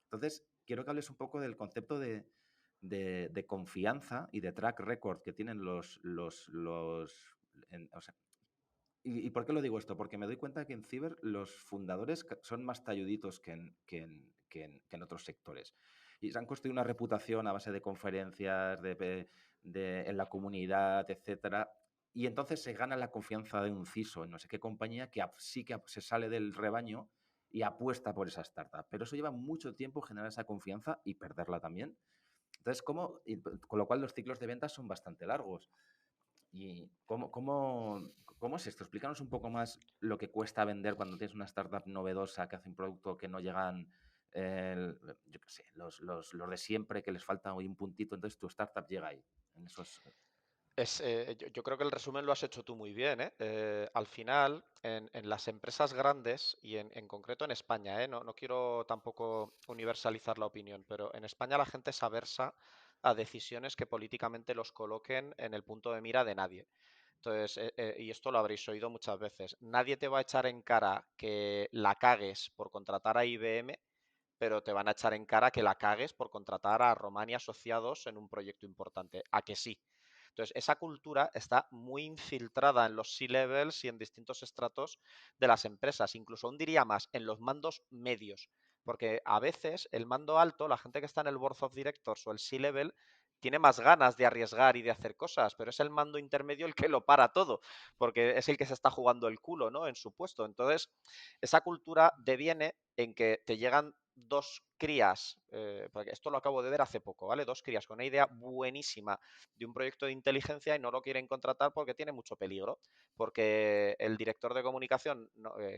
Entonces, quiero que hables un poco del concepto de confianza y de track record que tienen o sea, ¿y por qué lo digo esto? Porque me doy cuenta que en ciber los fundadores son más talluditos que en otros sectores. Y se han construido una reputación a base de conferencias, en la comunidad, etcétera. Y entonces se gana la confianza de un CISO en no sé qué compañía que sí que se sale del rebaño y apuesta por esa startup. Pero eso lleva mucho tiempo generar esa confianza y perderla también. Entonces, con lo cual los ciclos de ventas son bastante largos. ¿Y cómo es esto? Explícanos un poco más lo que cuesta vender cuando tienes una startup novedosa que hace un producto que no llegan, yo qué sé, los de siempre, que les falta hoy un puntito, entonces tu startup llega ahí, en esos... Yo creo que el resumen lo has hecho tú muy bien, ¿eh? Al final, en las empresas grandes y en concreto en España, ¿eh? No quiero tampoco universalizar la opinión, pero en España la gente es aversa a decisiones que políticamente los coloquen en el punto de mira de nadie. Entonces, y esto lo habréis oído muchas veces, nadie te va a echar en cara que la cagues por contratar a IBM, pero te van a echar en cara que la cagues por contratar a Romani Asociados en un proyecto importante. ¿A que sí? Entonces, esa cultura está muy infiltrada en los C-levels y en distintos estratos de las empresas, incluso aún diría más, en los mandos medios, porque a veces el mando alto, la gente que está en el Board of Directors o el C-level, tiene más ganas de arriesgar y de hacer cosas, pero es el mando intermedio el que lo para todo, porque es el que se está jugando el culo, ¿no? En su puesto. Entonces, esa cultura deviene en que te llegan dos crías, porque esto lo acabo de ver hace poco, ¿vale? Dos crías con una idea buenísima de un proyecto de inteligencia y no lo quieren contratar porque tiene mucho peligro, porque el director de comunicación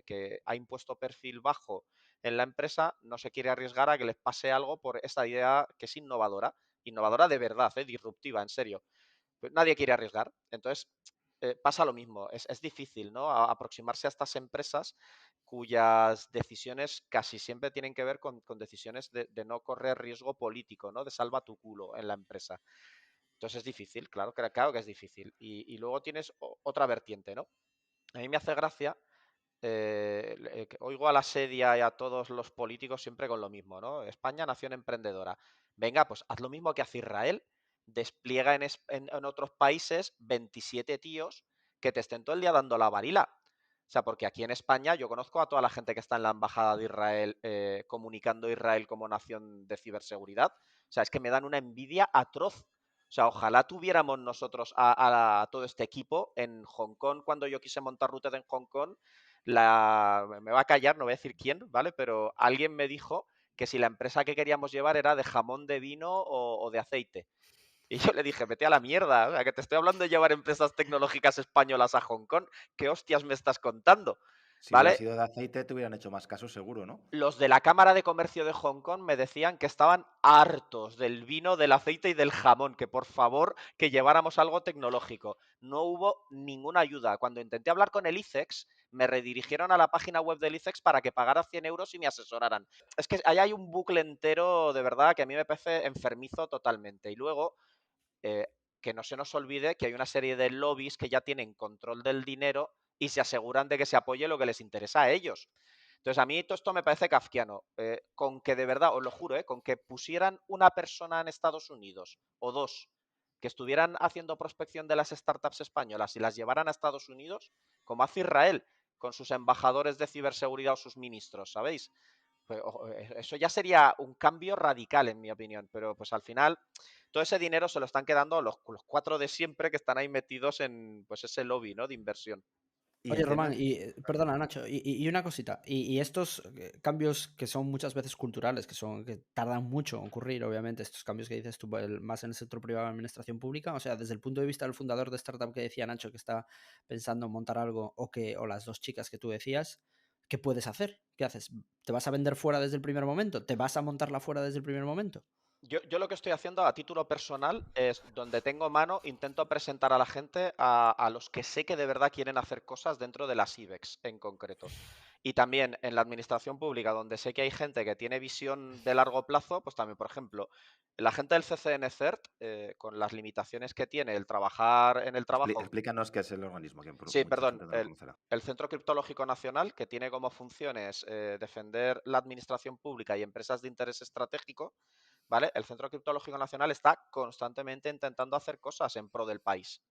que ha impuesto perfil bajo en la empresa no se quiere arriesgar a que les pase algo por esta idea que es innovadora de verdad, disruptiva, en serio. Pero nadie quiere arriesgar. Entonces, pasa lo mismo. Es difícil, ¿no? Aproximarse a estas empresas cuyas decisiones casi siempre tienen que ver con decisiones de no correr riesgo político, ¿no? De salva tu culo en la empresa. Entonces es difícil, claro que es difícil. Y luego tienes otra vertiente, ¿no? A mí me hace gracia, que oigo a la sedia y a todos los políticos siempre con lo mismo, ¿no? España, nación emprendedora. Venga, pues haz lo mismo que hace Israel. Despliega en otros países 27 tíos que te estén todo el día dando la varila. O sea, porque aquí en España yo conozco a toda la gente que está en la embajada de Israel comunicando a Israel como nación de ciberseguridad. O sea, es que me dan una envidia atroz. O sea, ojalá tuviéramos nosotros a todo este equipo en Hong Kong. Cuando yo quise montar Rooted en Hong Kong, me va a callar, no voy a decir quién, ¿vale? Pero alguien me dijo que si la empresa que queríamos llevar era de jamón de vino o de aceite. Y yo le dije, vete a la mierda, o sea, que te estoy hablando de llevar empresas tecnológicas españolas a Hong Kong. ¿Qué hostias me estás contando? Si hubiera ¿Vale? sido de aceite, te hubieran hecho más caso seguro, ¿no? Los de la Cámara de Comercio de Hong Kong me decían que estaban hartos del vino, del aceite y del jamón, que por favor que lleváramos algo tecnológico. No hubo ninguna ayuda. Cuando intenté hablar con el ICEX, me redirigieron a la página web del ICEX para que pagara 100 euros y me asesoraran. Es que ahí hay un bucle entero, de verdad, que a mí me parece enfermizo totalmente. Y luego, eh, que no se nos olvide que hay una serie de lobbies que ya tienen control del dinero y se aseguran de que se apoye lo que les interesa a ellos. Entonces, a mí todo esto me parece kafkiano. Con que de verdad, os lo juro, con que pusieran una persona en Estados Unidos o dos que estuvieran haciendo prospección de las startups españolas y las llevaran a Estados Unidos, como hace Israel con sus embajadores de ciberseguridad o sus ministros, ¿sabéis? Pues, eso ya sería un cambio radical, en mi opinión, pero pues al final todo ese dinero se lo están quedando los 4 de siempre que están ahí metidos en pues ese lobby, ¿no? De inversión. Y Oye, Román, entiendo. perdona, Nacho, y una cosita, y estos cambios que son muchas veces culturales, que tardan mucho en ocurrir, obviamente, estos cambios que dices tú, más en el sector privado de administración pública, o sea, desde el punto de vista del fundador de startup que decía Nacho, que está pensando en montar algo, o las dos chicas que tú decías, ¿qué puedes hacer? ¿Qué haces? ¿Te vas a vender fuera desde el primer momento? ¿Te vas a montarla fuera desde el primer momento? Yo lo que estoy haciendo a título personal es, donde tengo mano, intento presentar a la gente a los que sé que de verdad quieren hacer cosas dentro de las IBEX en concreto. Y también en la administración pública, donde sé que hay gente que tiene visión de largo plazo, pues también, por ejemplo, la gente del CCN-CERT, con las limitaciones que tiene el trabajar en el trabajo. Explícanos qué es el organismo, que Sí, mucha perdón, gente no lo conocerá. el Centro Criptológico Nacional, que tiene como funciones defender la administración pública y empresas de interés estratégico, ¿vale? El Centro Criptológico Nacional está constantemente intentando hacer cosas en pro del país,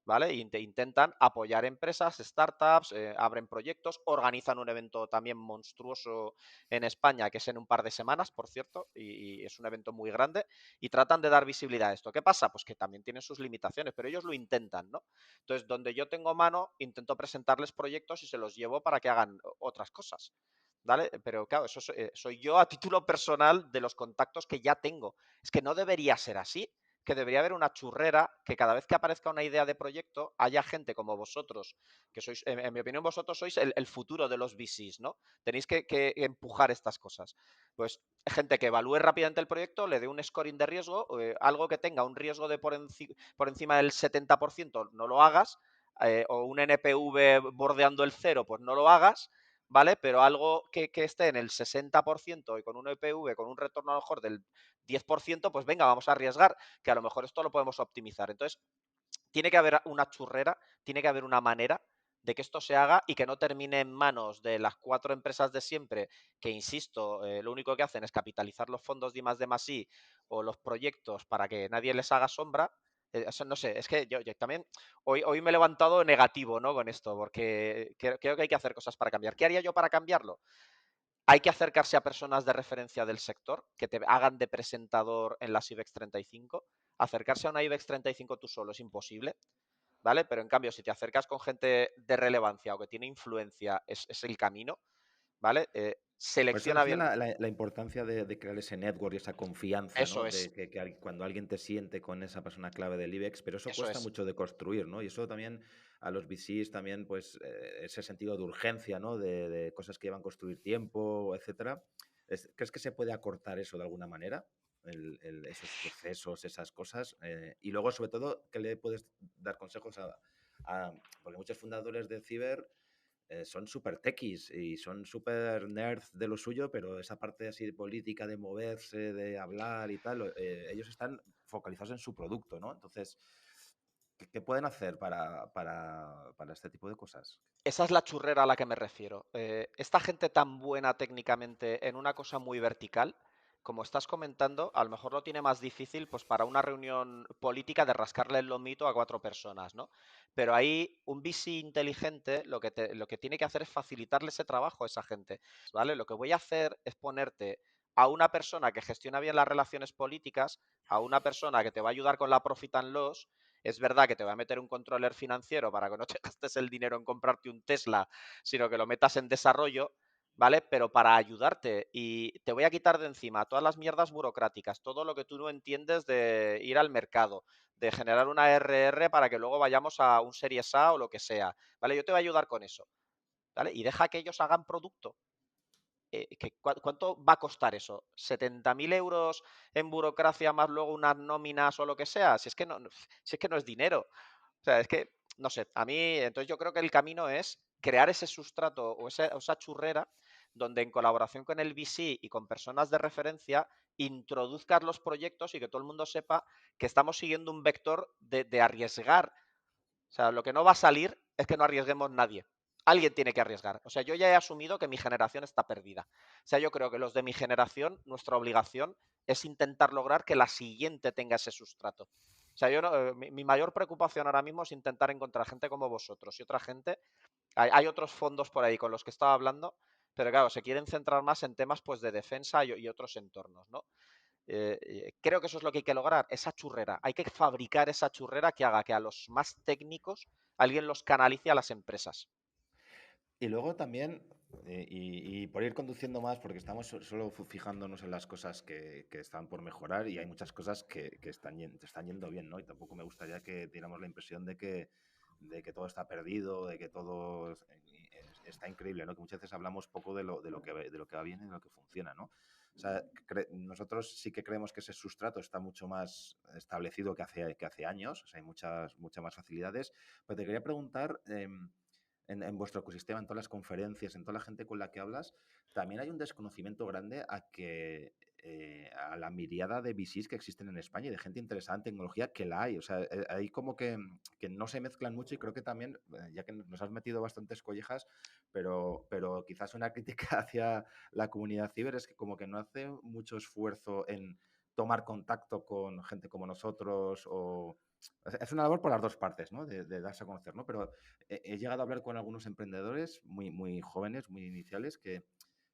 ¿vale? Intentan apoyar empresas, startups, abren proyectos, organizan un evento también monstruoso en España, que es en un par de semanas, por cierto, y es un evento muy grande, y tratan de dar visibilidad a esto. ¿Qué pasa? Pues que también tienen sus limitaciones, pero ellos lo intentan, ¿no? Entonces, donde yo tengo mano, intento presentarles proyectos y se los llevo para que hagan otras cosas. ¿Vale? Pero claro, eso soy yo a título personal de los contactos que ya tengo. Es que no debería ser así, que debería haber una churrera, que cada vez que aparezca una idea de proyecto haya gente como vosotros, que sois, en mi opinión, vosotros sois el futuro de los VCs, ¿no? Tenéis que empujar estas cosas. Pues gente que evalúe rápidamente el proyecto, le dé un scoring de riesgo, algo que tenga un riesgo de por encima del 70%, no lo hagas, o un NPV bordeando el cero, pues no lo hagas, ¿vale? Pero algo que esté en el 60% y con un EPV, con un retorno a lo mejor del 10%, pues venga, vamos a arriesgar, que a lo mejor esto lo podemos optimizar. Entonces, tiene que haber una churrera, tiene que haber una manera de que esto se haga y que no termine en manos de las 4 empresas de siempre, que insisto, lo único que hacen es capitalizar los fondos de I+D+I o los proyectos para que nadie les haga sombra. Eso no sé, es que yo también hoy me he levantado negativo, ¿no? Con esto, porque creo que hay que hacer cosas para cambiar. ¿Qué haría yo para cambiarlo? Hay que acercarse a personas de referencia del sector que te hagan de presentador en las IBEX 35. Acercarse a una IBEX 35 tú solo es imposible, ¿vale? Pero en cambio, si te acercas con gente de relevancia o que tiene influencia, es el camino, ¿vale? Por eso Selecciona decía bien. la importancia de crear ese network y esa confianza, Eso ¿no? es, De que cuando alguien te siente con esa persona clave del IBEX, pero eso eso cuesta es. mucho de construir, ¿no? Y eso también a los VCs también, pues, ese sentido de urgencia, ¿no? De cosas que llevan a construir tiempo, etcétera. ¿Crees que se puede acortar eso de alguna manera? Esos procesos, esas cosas. Y luego, sobre todo, ¿qué le puedes dar consejos porque muchos fundadores de ciber son súper techis y son súper nerds de lo suyo, pero esa parte así de política, de moverse, de hablar y tal, ellos están focalizados en su producto, ¿no? Entonces, ¿qué pueden hacer para este tipo de cosas? Esa es la churrera a la que me refiero. Esta gente tan buena técnicamente en una cosa muy vertical, como estás comentando, a lo mejor lo tiene más difícil pues para una reunión política de rascarle el lomito a 4 personas, ¿no? Pero ahí un VC inteligente lo que tiene que hacer es facilitarle ese trabajo a esa gente, ¿vale? Lo que voy a hacer es ponerte a una persona que gestiona bien las relaciones políticas, a una persona que te va a ayudar con la profit and loss. Es verdad que te va a meter un controller financiero para que no te gastes el dinero en comprarte un Tesla, sino que lo metas en desarrollo, ¿vale? Pero para ayudarte, y te voy a quitar de encima todas las mierdas burocráticas, todo lo que tú no entiendes de ir al mercado, de generar una RR para que luego vayamos a un Series A o lo que sea, ¿vale? Yo te voy a ayudar con eso, ¿vale? Y deja que ellos hagan producto. ¿Cuánto va a costar eso? ¿70.000 euros en burocracia más luego unas nóminas o lo que sea? Si es que no es dinero. O sea, es que, no sé, a mí, entonces yo creo que el camino es crear ese sustrato o esa churrera donde en colaboración con el VC y con personas de referencia introduzcas los proyectos y que todo el mundo sepa que estamos siguiendo un vector de arriesgar. O sea, lo que no va a salir es que no arriesguemos nadie. Alguien tiene que arriesgar. O sea, yo ya he asumido que mi generación está perdida. O sea, yo creo que los de mi generación, nuestra obligación es intentar lograr que la siguiente tenga ese sustrato. O sea, yo no, mi mayor preocupación ahora mismo es intentar encontrar gente como vosotros y otra gente. Hay otros fondos por ahí con los que estaba hablando pero claro, se quieren centrar más en temas pues, de defensa y otros entornos, ¿no? Creo que eso es lo que hay que lograr, esa churrera. Hay que fabricar esa churrera que haga que a los más técnicos alguien los canalice a las empresas. Y luego también, y por ir conduciendo más, porque estamos solo fijándonos en las cosas que están por mejorar y hay muchas cosas que están yendo bien, ¿no? Y tampoco me gustaría que diéramos la impresión de que todo está perdido, de que todo está increíble, ¿no? Que muchas veces hablamos poco de lo que va bien y de lo que funciona, ¿no? O sea, nosotros sí que creemos que ese sustrato está mucho más establecido que hace años, o sea, hay muchas más facilidades. Pero te quería preguntar, en vuestro ecosistema, en todas las conferencias, en toda la gente con la que hablas, también hay un desconocimiento grande a la miriada de VCs que existen en España y de gente interesada en tecnología que la hay. O sea, hay como que no se mezclan mucho y creo que también, ya que nos has metido bastantes collejas, pero quizás una crítica hacia la comunidad ciber es que como que no hace mucho esfuerzo en tomar contacto con gente como nosotros es una labor por las dos partes, ¿no? De darse a conocer, ¿no? Pero he llegado a hablar con algunos emprendedores muy, muy jóvenes, muy iniciales, que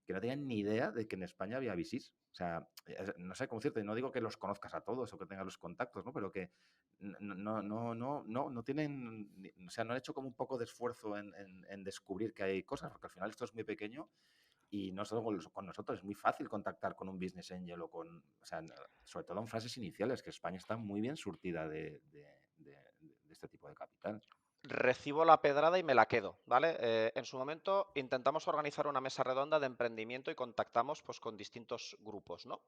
no tenían ni idea de que en España había VCs. O sea, no sé cómo decirte, no digo que los conozcas a todos o que tengas los contactos, ¿no? Pero que no tienen, o sea, no han hecho como un poco de esfuerzo en descubrir que hay cosas, porque al final esto es muy pequeño y no solo con nosotros, es muy fácil contactar con un business angel o sea, sobre todo en fases iniciales, que España está muy bien surtida de este tipo de capital. Recibo la pedrada y me la quedo, ¿vale? En su momento intentamos organizar una mesa redonda de emprendimiento y contactamos pues, con distintos grupos, ¿no?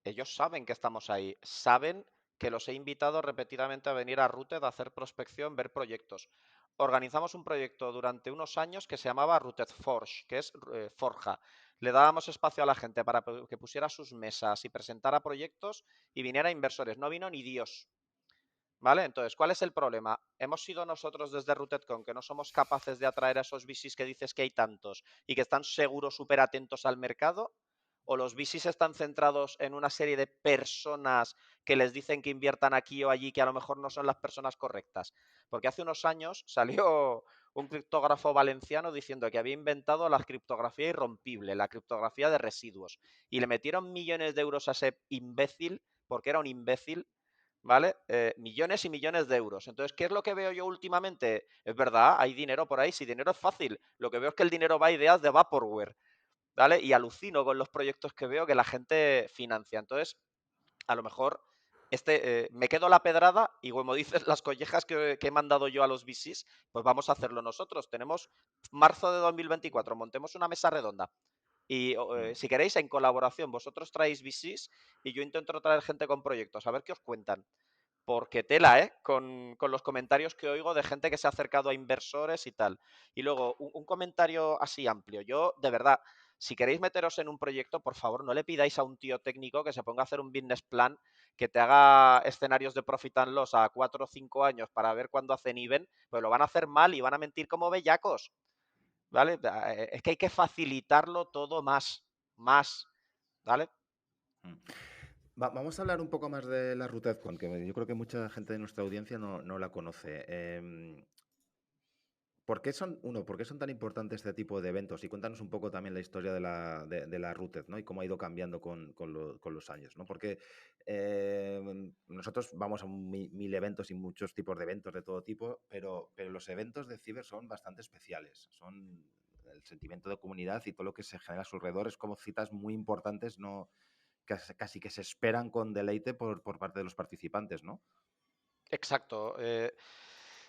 Ellos saben que estamos ahí, saben que los he invitado repetidamente a venir a Rooted a hacer prospección, ver proyectos. Organizamos un proyecto durante unos años que se llamaba Rooted Forge, que es Forja. Le dábamos espacio a la gente para que pusiera sus mesas y presentara proyectos y viniera inversores. No vino ni Dios. ¿Vale? Entonces, ¿cuál es el problema? ¿Hemos sido nosotros desde RootedCon que no somos capaces de atraer a esos VCs que dices que hay tantos y que están seguros súper atentos al mercado? ¿O los VCs están centrados en una serie de personas que les dicen que inviertan aquí o allí que a lo mejor no son las personas correctas? Porque hace unos años salió un criptógrafo valenciano diciendo que había inventado la criptografía irrompible, la criptografía de residuos, y le metieron millones de euros a ese imbécil porque era un imbécil, ¿vale? Millones y millones de euros. Entonces, ¿qué es lo que veo yo últimamente? Es verdad, hay dinero por ahí, si dinero es fácil. Lo que veo es que el dinero va a ideas de Vaporware, ¿vale? Y alucino con los proyectos que veo que la gente financia. Entonces, a lo mejor me quedo la pedrada y como dices, las collejas que he mandado yo a los VCs, pues vamos a hacerlo nosotros. Tenemos marzo de 2024, montemos una mesa redonda. Y si queréis, en colaboración, vosotros traéis VCs y yo intento traer gente con proyectos, a ver qué os cuentan. Porque tela, ¿eh? Con los comentarios que oigo de gente que se ha acercado a inversores y tal. Y luego, un comentario así amplio. Yo, de verdad, si queréis meteros en un proyecto, por favor, no le pidáis a un tío técnico que se ponga a hacer un business plan, que te haga escenarios de profit and loss a 4 o 5 años para ver cuándo hacen even, pues lo van a hacer mal y van a mentir como bellacos, ¿vale? Es que hay que facilitarlo todo más, ¿vale? Mm. Vamos a hablar un poco más de la RootedCon, que yo creo que mucha gente de nuestra audiencia no la conoce. ¿Por qué son tan importantes este tipo de eventos? Y cuéntanos un poco también la historia de la Rooted, ¿no? Y cómo ha ido cambiando con los años, ¿no? Porque nosotros vamos a mil eventos y muchos tipos de eventos de todo tipo, pero los eventos de ciber son bastante especiales. Son el sentimiento de comunidad y todo lo que se genera a su alrededor es como citas muy importantes, no casi que se esperan con deleite por parte de los participantes, ¿no? Exacto.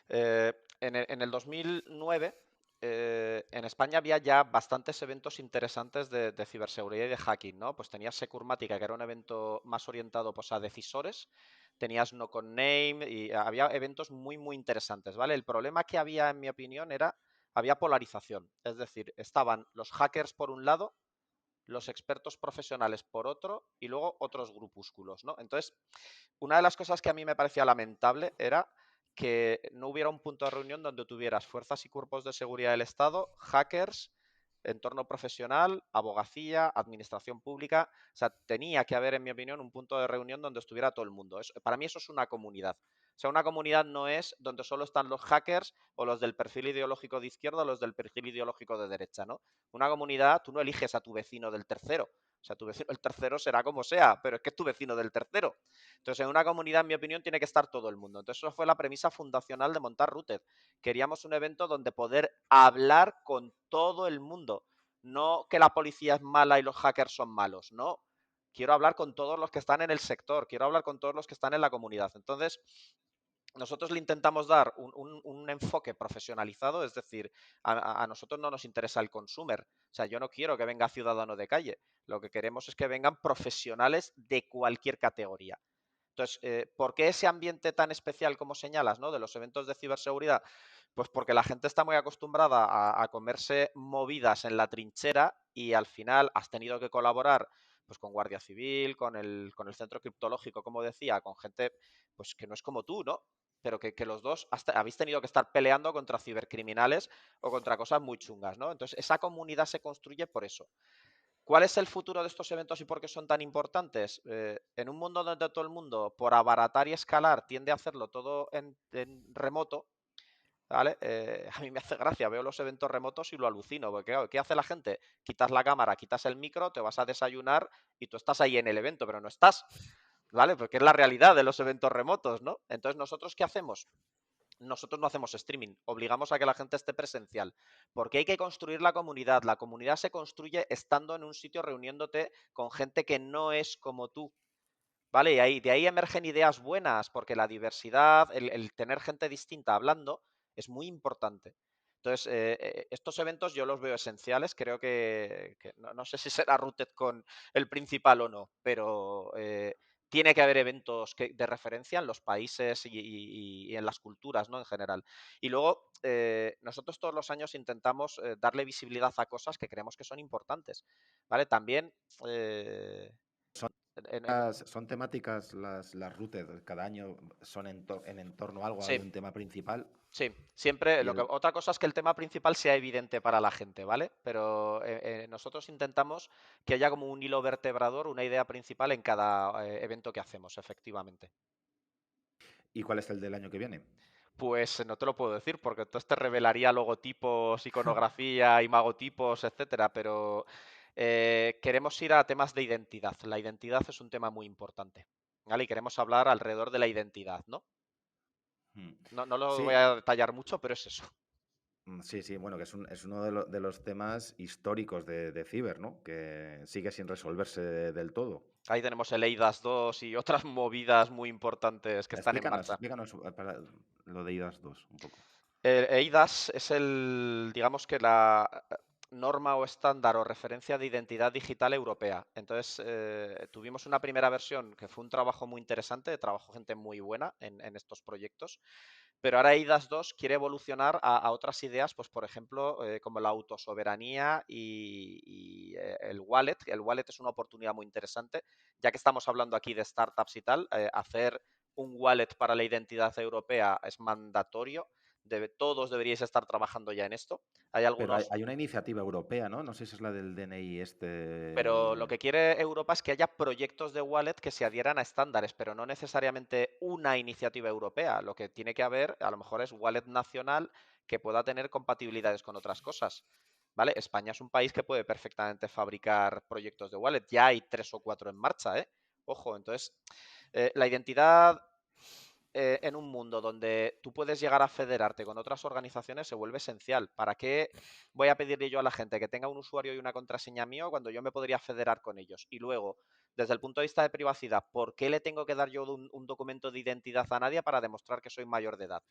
En el 2009, en España había ya bastantes eventos interesantes de ciberseguridad y de hacking, ¿no? Pues tenías Securmática, que era un evento más orientado pues, a decisores, tenías No Con Name y había eventos muy, muy interesantes, ¿vale? El problema que había, en mi opinión, había polarización. Es decir, estaban los hackers por un lado, los expertos profesionales por otro y luego otros grupúsculos, ¿no? Entonces, una de las cosas que a mí me parecía lamentable era que no hubiera un punto de reunión donde tuvieras fuerzas y cuerpos de seguridad del Estado, hackers, entorno profesional, abogacía, administración pública. O sea, tenía que haber, en mi opinión, un punto de reunión donde estuviera todo el mundo. Para mí eso es una comunidad. O sea, una comunidad no es donde solo están los hackers o los del perfil ideológico de izquierda o los del perfil ideológico de derecha, ¿no? Una comunidad, tú no eliges a tu vecino del tercero. O sea, tu vecino del tercero será como sea, pero es que es tu vecino del tercero. Entonces, en una comunidad, en mi opinión, tiene que estar todo el mundo. Entonces, eso fue la premisa fundacional de montar Rooted. Queríamos un evento donde poder hablar con todo el mundo. No que la policía es mala y los hackers son malos, no. Quiero hablar con todos los que están en el sector, quiero hablar con todos los que están en la comunidad. Entonces, nosotros le intentamos dar un enfoque profesionalizado, es decir, a nosotros no nos interesa el consumer. O sea, yo no quiero que venga ciudadano de calle. Lo que queremos es que vengan profesionales de cualquier categoría. Entonces, ¿por qué ese ambiente tan especial como señalas, ¿no? De los eventos de ciberseguridad? Pues porque la gente está muy acostumbrada a comerse movidas en la trinchera y al final has tenido que colaborar pues con Guardia Civil, con el Centro Criptológico, como decía, con gente pues que no es como tú, ¿no? Pero que los dos habéis tenido que estar peleando contra cibercriminales o contra cosas muy chungas, ¿no? Entonces, esa comunidad se construye por eso. ¿Cuál es el futuro de estos eventos y por qué son tan importantes? En un mundo donde todo el mundo, por abaratar y escalar, tiende a hacerlo todo en remoto, ¿vale? A mí me hace gracia, veo los eventos remotos y lo alucino, porque claro, ¿qué hace la gente? Quitas la cámara, quitas el micro, te vas a desayunar y tú estás ahí en el evento, pero no estás, ¿vale? Porque es la realidad de los eventos remotos, ¿no? Entonces, ¿nosotros qué hacemos? Nosotros no hacemos streaming, obligamos a que la gente esté presencial, porque hay que construir la comunidad. La comunidad se construye estando en un sitio reuniéndote con gente que no es como tú, ¿vale? Y de ahí emergen ideas buenas, porque la diversidad, el tener gente distinta hablando, es muy importante. Entonces, estos eventos yo los veo esenciales, creo que no sé si será Rooted con el principal o no, pero tiene que haber eventos de referencia en los países y en las culturas, ¿no? En general. Y luego, nosotros todos los años intentamos darle visibilidad a cosas que creemos que son importantes, ¿vale? También... en- Son temáticas las Rooted, cada año son en torno a algo, hay sí, un tema principal. sí, siempre. Y el, Otra cosa es que el tema principal sea evidente para la gente, ¿vale? Pero nosotros intentamos que haya como un hilo vertebrador, una idea principal en cada evento que hacemos, efectivamente. ¿Y cuál es el del año que viene? Pues no te lo puedo decir porque entonces te revelaría logotipos, iconografía, imagotipos, etcétera, pero queremos ir a temas de identidad. La identidad es un tema muy importante, ¿vale? Y queremos hablar alrededor de la identidad, ¿no? Mm. No lo voy Sí, a detallar mucho, pero es eso. sí, sí, bueno, que es uno de los temas históricos de Ciber, ¿no? Que sigue sin resolverse del todo. Ahí tenemos el EIDAS 2 y otras movidas muy importantes que están en Explícanos, marcha. explícanos para lo de IDAS 2 un poco. El EIDAS es digamos que la norma o estándar o referencia de identidad digital europea. Entonces, tuvimos una primera versión que fue un trabajo muy interesante, trabajó gente muy buena en estos proyectos, pero ahora EIDAS 2 quiere evolucionar a otras ideas, pues por ejemplo, como la autosoberanía y el wallet. El wallet es una oportunidad muy interesante, ya que estamos hablando aquí de startups y tal, hacer un wallet para la identidad europea es mandatorio. Todos deberíais estar trabajando ya en esto. Hay Pero algunos, hay una iniciativa europea, ¿no? No sé si es la del DNI pero lo este. que quiere Europa es que haya proyectos de wallet que se adhieran a estándares, pero no necesariamente una iniciativa europea. Lo que tiene que haber, a lo mejor, es wallet nacional que pueda tener compatibilidades con otras cosas. ¿Vale? España es un país que puede perfectamente fabricar proyectos de wallet. Ya hay 3 o 4 en marcha, ¿eh? Ojo, entonces, la identidad en un mundo donde tú puedes llegar a federarte con otras organizaciones se vuelve esencial. ¿Para qué voy a pedirle yo a la gente que tenga un usuario y una contraseña mío cuando yo me podría federar con ellos? Y luego, desde el punto de vista de privacidad, ¿por qué le tengo que dar yo un documento de identidad a nadie para demostrar que soy mayor de edad?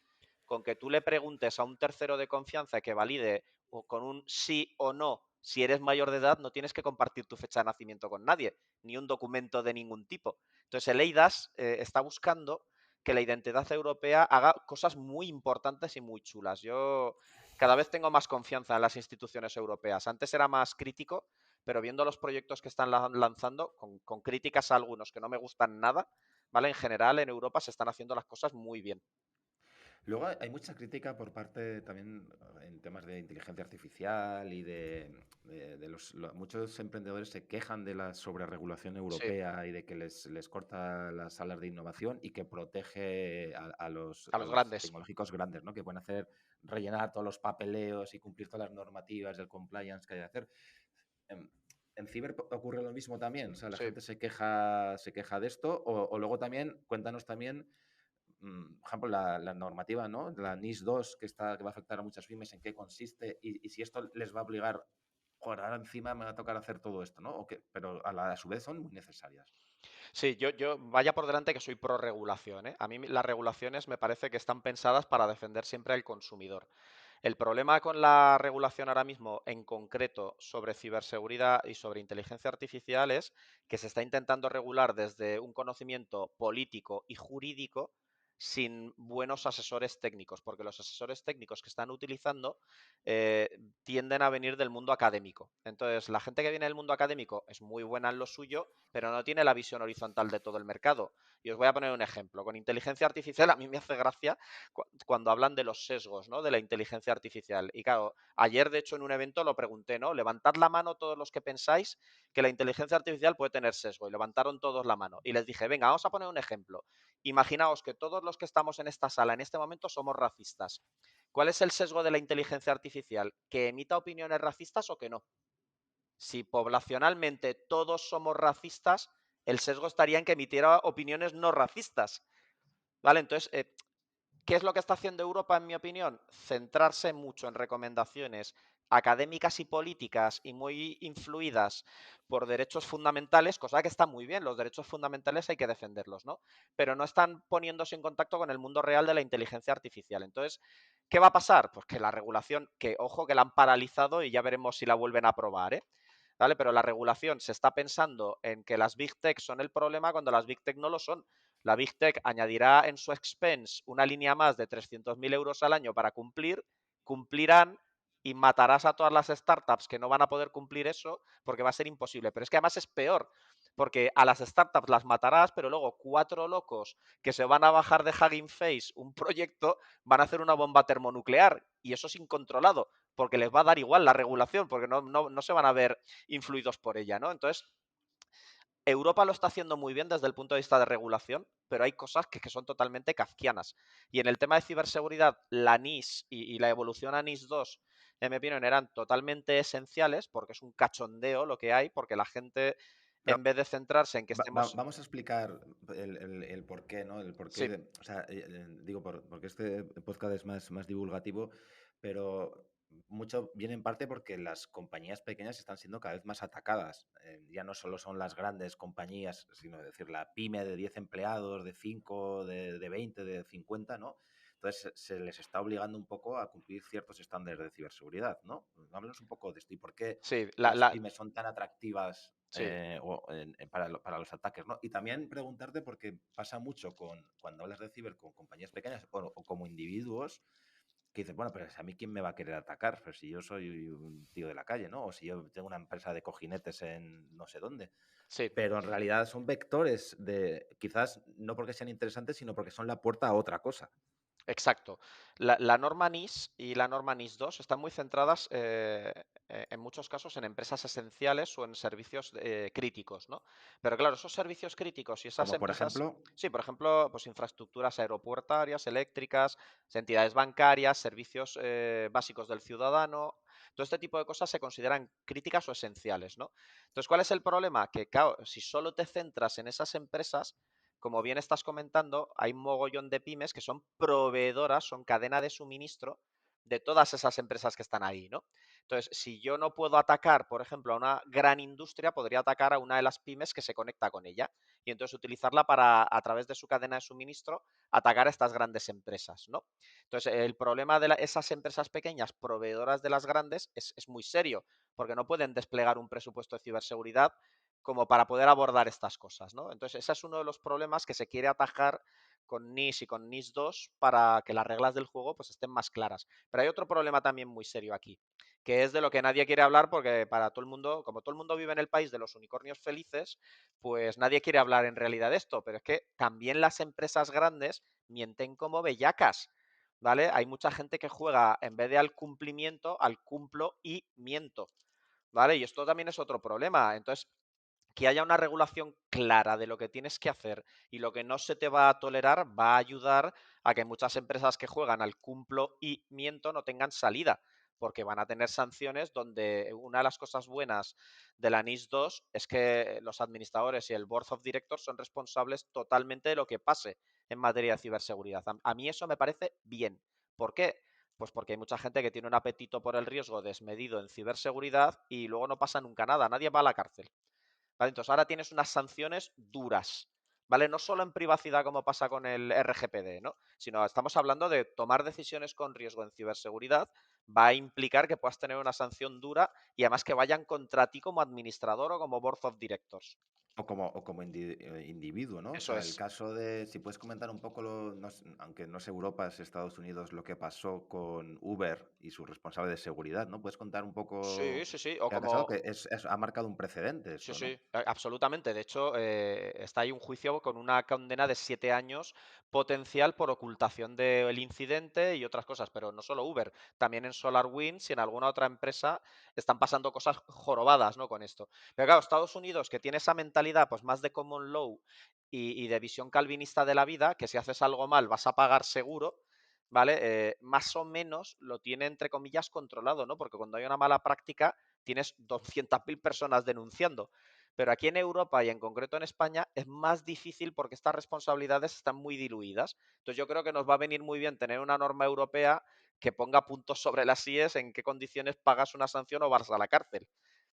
Con que tú le preguntes a un tercero de confianza que valide con un sí o no si eres mayor de edad, no tienes que compartir tu fecha de nacimiento con nadie, ni un documento de ningún tipo. Entonces, el EIDAS está buscando que la identidad europea haga cosas muy importantes y muy chulas. Yo cada vez tengo más confianza en las instituciones europeas. Antes era más crítico, pero viendo los proyectos que están lanzando, con críticas a algunos que no me gustan nada, ¿vale? En general, en Europa se están haciendo las cosas muy bien. Luego hay mucha crítica por parte también en temas de inteligencia artificial y muchos emprendedores se quejan de la sobreregulación Sí, europea y de que les corta las salas de innovación y que protege a a los los grandes. tecnológicos grandes, ¿no? Que pueden hacer rellenar todos los papeleos y cumplir todas las normativas del compliance que hay que hacer. En, en Ciber ocurre lo mismo también, o sea, la Sí. gente se queja de esto, o luego también, cuéntanos también por ejemplo, la normativa, ¿no? La NIS 2, que va a afectar a muchas pymes, ¿en qué consiste? Y si esto les va a obligar, joder, ahora encima me va a tocar hacer todo esto, ¿no? Pero a su vez son muy necesarias. Sí, yo vaya por delante que soy pro regulación, ¿eh? A mí las regulaciones me parece que están pensadas para defender siempre al consumidor. El problema con la regulación ahora mismo, en concreto sobre ciberseguridad y sobre inteligencia artificial, es que se está intentando regular desde un conocimiento político y jurídico sin buenos asesores técnicos, porque los asesores técnicos que están utilizando eh, tienden a venir del mundo académico. Entonces, la gente que viene del mundo académico es muy buena en lo suyo, pero no tiene la visión horizontal de todo el mercado. Y os voy a poner un ejemplo. Con inteligencia artificial a mí me hace gracia cuando hablan de los sesgos, ¿no? De la inteligencia artificial. Y claro, ayer de hecho en un evento lo pregunté, ¿no? Levantad la mano todos los que pensáis que la inteligencia artificial puede tener sesgo. Y levantaron todos la mano. Y les dije, venga, vamos a poner un ejemplo. Imaginaos que todos los que estamos en esta sala en este momento somos racistas. ¿Cuál es el sesgo de la inteligencia artificial? ¿Que emita opiniones racistas o que no? Si poblacionalmente todos somos racistas, el sesgo estaría en que emitiera opiniones no racistas. ¿Vale? Entonces, ¿qué es lo que está haciendo Europa, en mi opinión? Centrarse mucho en recomendaciones académicas y políticas y muy influidas por derechos fundamentales, cosa que está muy bien, los derechos fundamentales hay que defenderlos, ¿no? Pero no están poniéndose en contacto con el mundo real de la inteligencia artificial. Entonces, ¿qué va a pasar? Pues que la regulación, que ojo que la han paralizado y ya veremos si la vuelven a aprobar, ¿eh? ¿Vale? Pero la regulación se está pensando en que las Big Tech son el problema cuando las Big Tech no lo son. La Big Tech añadirá en su expense una línea más de 300.000 euros al año para cumplir, cumplirán y matarás a todas las startups que no van a poder cumplir eso porque va a ser imposible. Pero es que además es peor, porque a las startups las matarás, pero luego 4 locos que se van a bajar de Hugging Face un proyecto van a hacer una bomba termonuclear y eso es incontrolado porque les va a dar igual la regulación porque no se van a ver influidos por ella, ¿no? Entonces, Europa lo está haciendo muy bien desde el punto de vista de regulación, pero hay cosas que son totalmente kafkianas. Y en el tema de ciberseguridad, la NIS y la evolución a NIS 2, en mi opinión, eran totalmente esenciales porque es un cachondeo lo que hay, porque la gente, Pero en vez de centrarse en que estemos... vamos a explicar el por qué, ¿no? El porqué Sí, o sea, digo, porque este podcast es más divulgativo, pero mucho viene en parte porque las compañías pequeñas están siendo cada vez más atacadas. Ya no solo son las grandes compañías, sino decir, la pyme de 10 empleados, de 5, de 20, de 50, ¿no? Entonces se les está obligando un poco a cumplir ciertos estándares de ciberseguridad, ¿no? Háblanos un poco de esto y por qué sí, las pymes son tan atractivas sí. para los ataques, ¿no? Y también preguntarte, porque pasa mucho cuando hablas de ciber con compañías pequeñas o como individuos, que dices, bueno, pero a mí quién me va a querer atacar, pero si yo soy un tío de la calle, ¿no? O si yo tengo una empresa de cojinetes en no sé dónde. Sí. Pero en realidad son vectores quizás no porque sean interesantes, sino porque son la puerta a otra cosa. Exacto. La norma NIS y la norma NIS 2 están muy centradas en muchos casos en empresas esenciales o en servicios críticos, ¿no? Pero claro, esos servicios críticos y esas Como por empresas, ejemplo, sí, por ejemplo, pues infraestructuras aeropuertarias, eléctricas, entidades bancarias, servicios básicos del ciudadano, todo este tipo de cosas se consideran críticas o esenciales, ¿no? Entonces, ¿cuál es el problema? Que, claro, si solo te centras en esas empresas, como bien estás comentando, hay un mogollón de pymes que son proveedoras, son cadena de suministro de todas esas empresas que están ahí, ¿no? Entonces, si yo no puedo atacar, por ejemplo, a una gran industria, podría atacar a una de las pymes que se conecta con ella y entonces utilizarla para, a través de su cadena de suministro, atacar a estas grandes empresas, ¿no? Entonces, el problema de esas empresas pequeñas proveedoras de las grandes es muy serio, porque no pueden desplegar un presupuesto de ciberseguridad como para poder abordar estas cosas, ¿no? Entonces, ese es uno de los problemas que se quiere atajar con NIS y con NIS 2 para que las reglas del juego pues estén más claras. Pero hay otro problema también muy serio aquí, que es de lo que nadie quiere hablar porque para todo el mundo, como todo el mundo vive en el país de los unicornios felices, pues nadie quiere hablar en realidad de esto, pero es que también las empresas grandes mienten como bellacas. ¿vale? Hay mucha gente que juega, en vez de al cumplimiento, al cumplo y miento, ¿vale? Y esto también es otro problema. Entonces, que haya una regulación clara de lo que tienes que hacer y lo que no se te va a tolerar va a ayudar a que muchas empresas que juegan al cumplo y miento no tengan salida, porque van a tener sanciones donde una de las cosas buenas de la NIS 2 es que los administradores y el Board of Directors son responsables totalmente de lo que pase en materia de ciberseguridad. A mí eso me parece bien. ¿Por qué? Pues porque hay mucha gente que tiene un apetito por el riesgo desmedido en ciberseguridad y luego no pasa nunca nada, nadie va a la cárcel. ¿Vale? Entonces ahora tienes unas sanciones duras, ¿vale? No solo en privacidad como pasa con el RGPD, ¿no? Sino estamos hablando de tomar decisiones con riesgo en ciberseguridad va a implicar que puedas tener una sanción dura y además que vayan contra ti como administrador o como board of directors. O como individuo, ¿no? O Eso sea, el es. caso de, si puedes comentar un poco, aunque no es Europa, es Estados Unidos, lo que pasó con Uber y su responsable de seguridad, ¿no? ¿Puedes contar un Sí, poco sí, sí. O qué ha pasado? como, Que ha marcado un precedente sí, eso, sí, ¿no? absolutamente. De hecho, está ahí un juicio con una condena de 7 años potencial por ocultación del incidente y otras cosas, pero no solo Uber, también en SolarWinds y en alguna otra empresa están pasando cosas jorobadas, ¿no? Con esto. Pero claro, Estados Unidos, que tiene esa mentalidad pues más de common law y de visión calvinista de la vida, que si haces algo mal vas a pagar seguro, ¿vale? Más o menos lo tiene entre comillas controlado, ¿no? Porque cuando hay una mala práctica tienes 200.000 personas denunciando. Pero aquí en Europa y en concreto en España es más difícil porque estas responsabilidades están muy diluidas. Entonces yo creo que nos va a venir muy bien tener una norma europea que ponga puntos sobre las IES en qué condiciones pagas una sanción o vas a la cárcel.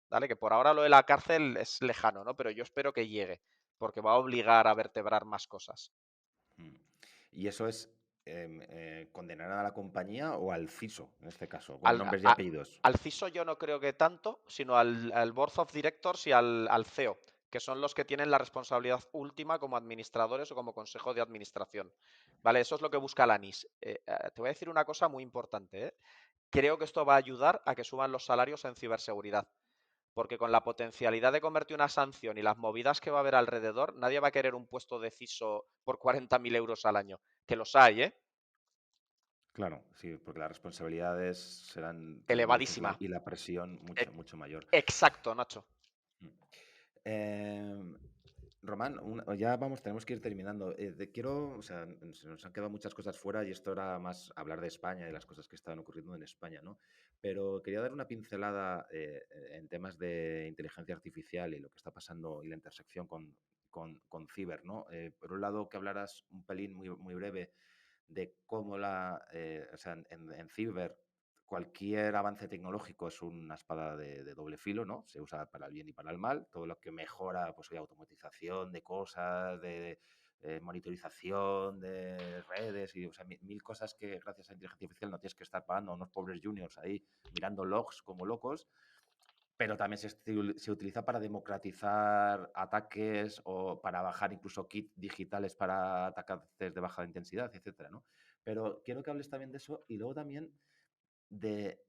¿Vale? Que por ahora lo de la cárcel es lejano, ¿no? Pero yo espero que llegue, porque va a obligar a vertebrar más cosas. Mm. Y eso es condenar a la compañía o al CISO, en este caso, con Al, nombres y a- apellidos. al CISO yo no creo que tanto, sino al Board of Directors y al CEO, que son los que tienen la responsabilidad última como administradores o como consejo de administración. ¿Vale? Eso es lo que busca la NIS. Te voy a decir una cosa muy importante, ¿eh? Creo que esto va a ayudar a que suban los salarios en ciberseguridad. Porque con la potencialidad de convertir una sanción y las movidas que va a haber alrededor, nadie va a querer un puesto de CISO por 40.000 euros al año. Que los hay, ¿eh? Claro, sí, porque las responsabilidades serán, como dices, Elevadísima. y la presión mucho, mucho mayor. Exacto, Nacho. Mm. Em, Román, ya vamos, tenemos que ir terminando. O sea, se nos han quedado muchas cosas fuera y esto era más hablar de España y de las cosas que estaban ocurriendo en España, ¿no? Pero quería dar una pincelada en temas de inteligencia artificial y lo que está pasando y la intersección con ciber, ¿no? Por un lado, que hablaras un pelín muy, muy breve de cómo o sea, en ciber cualquier avance tecnológico es una espada de doble filo, ¿no? Se usa para el bien y para el mal. Todo lo que mejora, pues, de automatización de cosas, de monitorización de redes y, o sea, mil cosas que gracias a la inteligencia artificial no tienes que estar pagando a unos pobres juniors ahí mirando logs como locos, pero también se utiliza para democratizar ataques o para bajar incluso kits digitales para ataques de baja intensidad, etcétera, ¿no? Pero quiero que hables también de eso y luego también de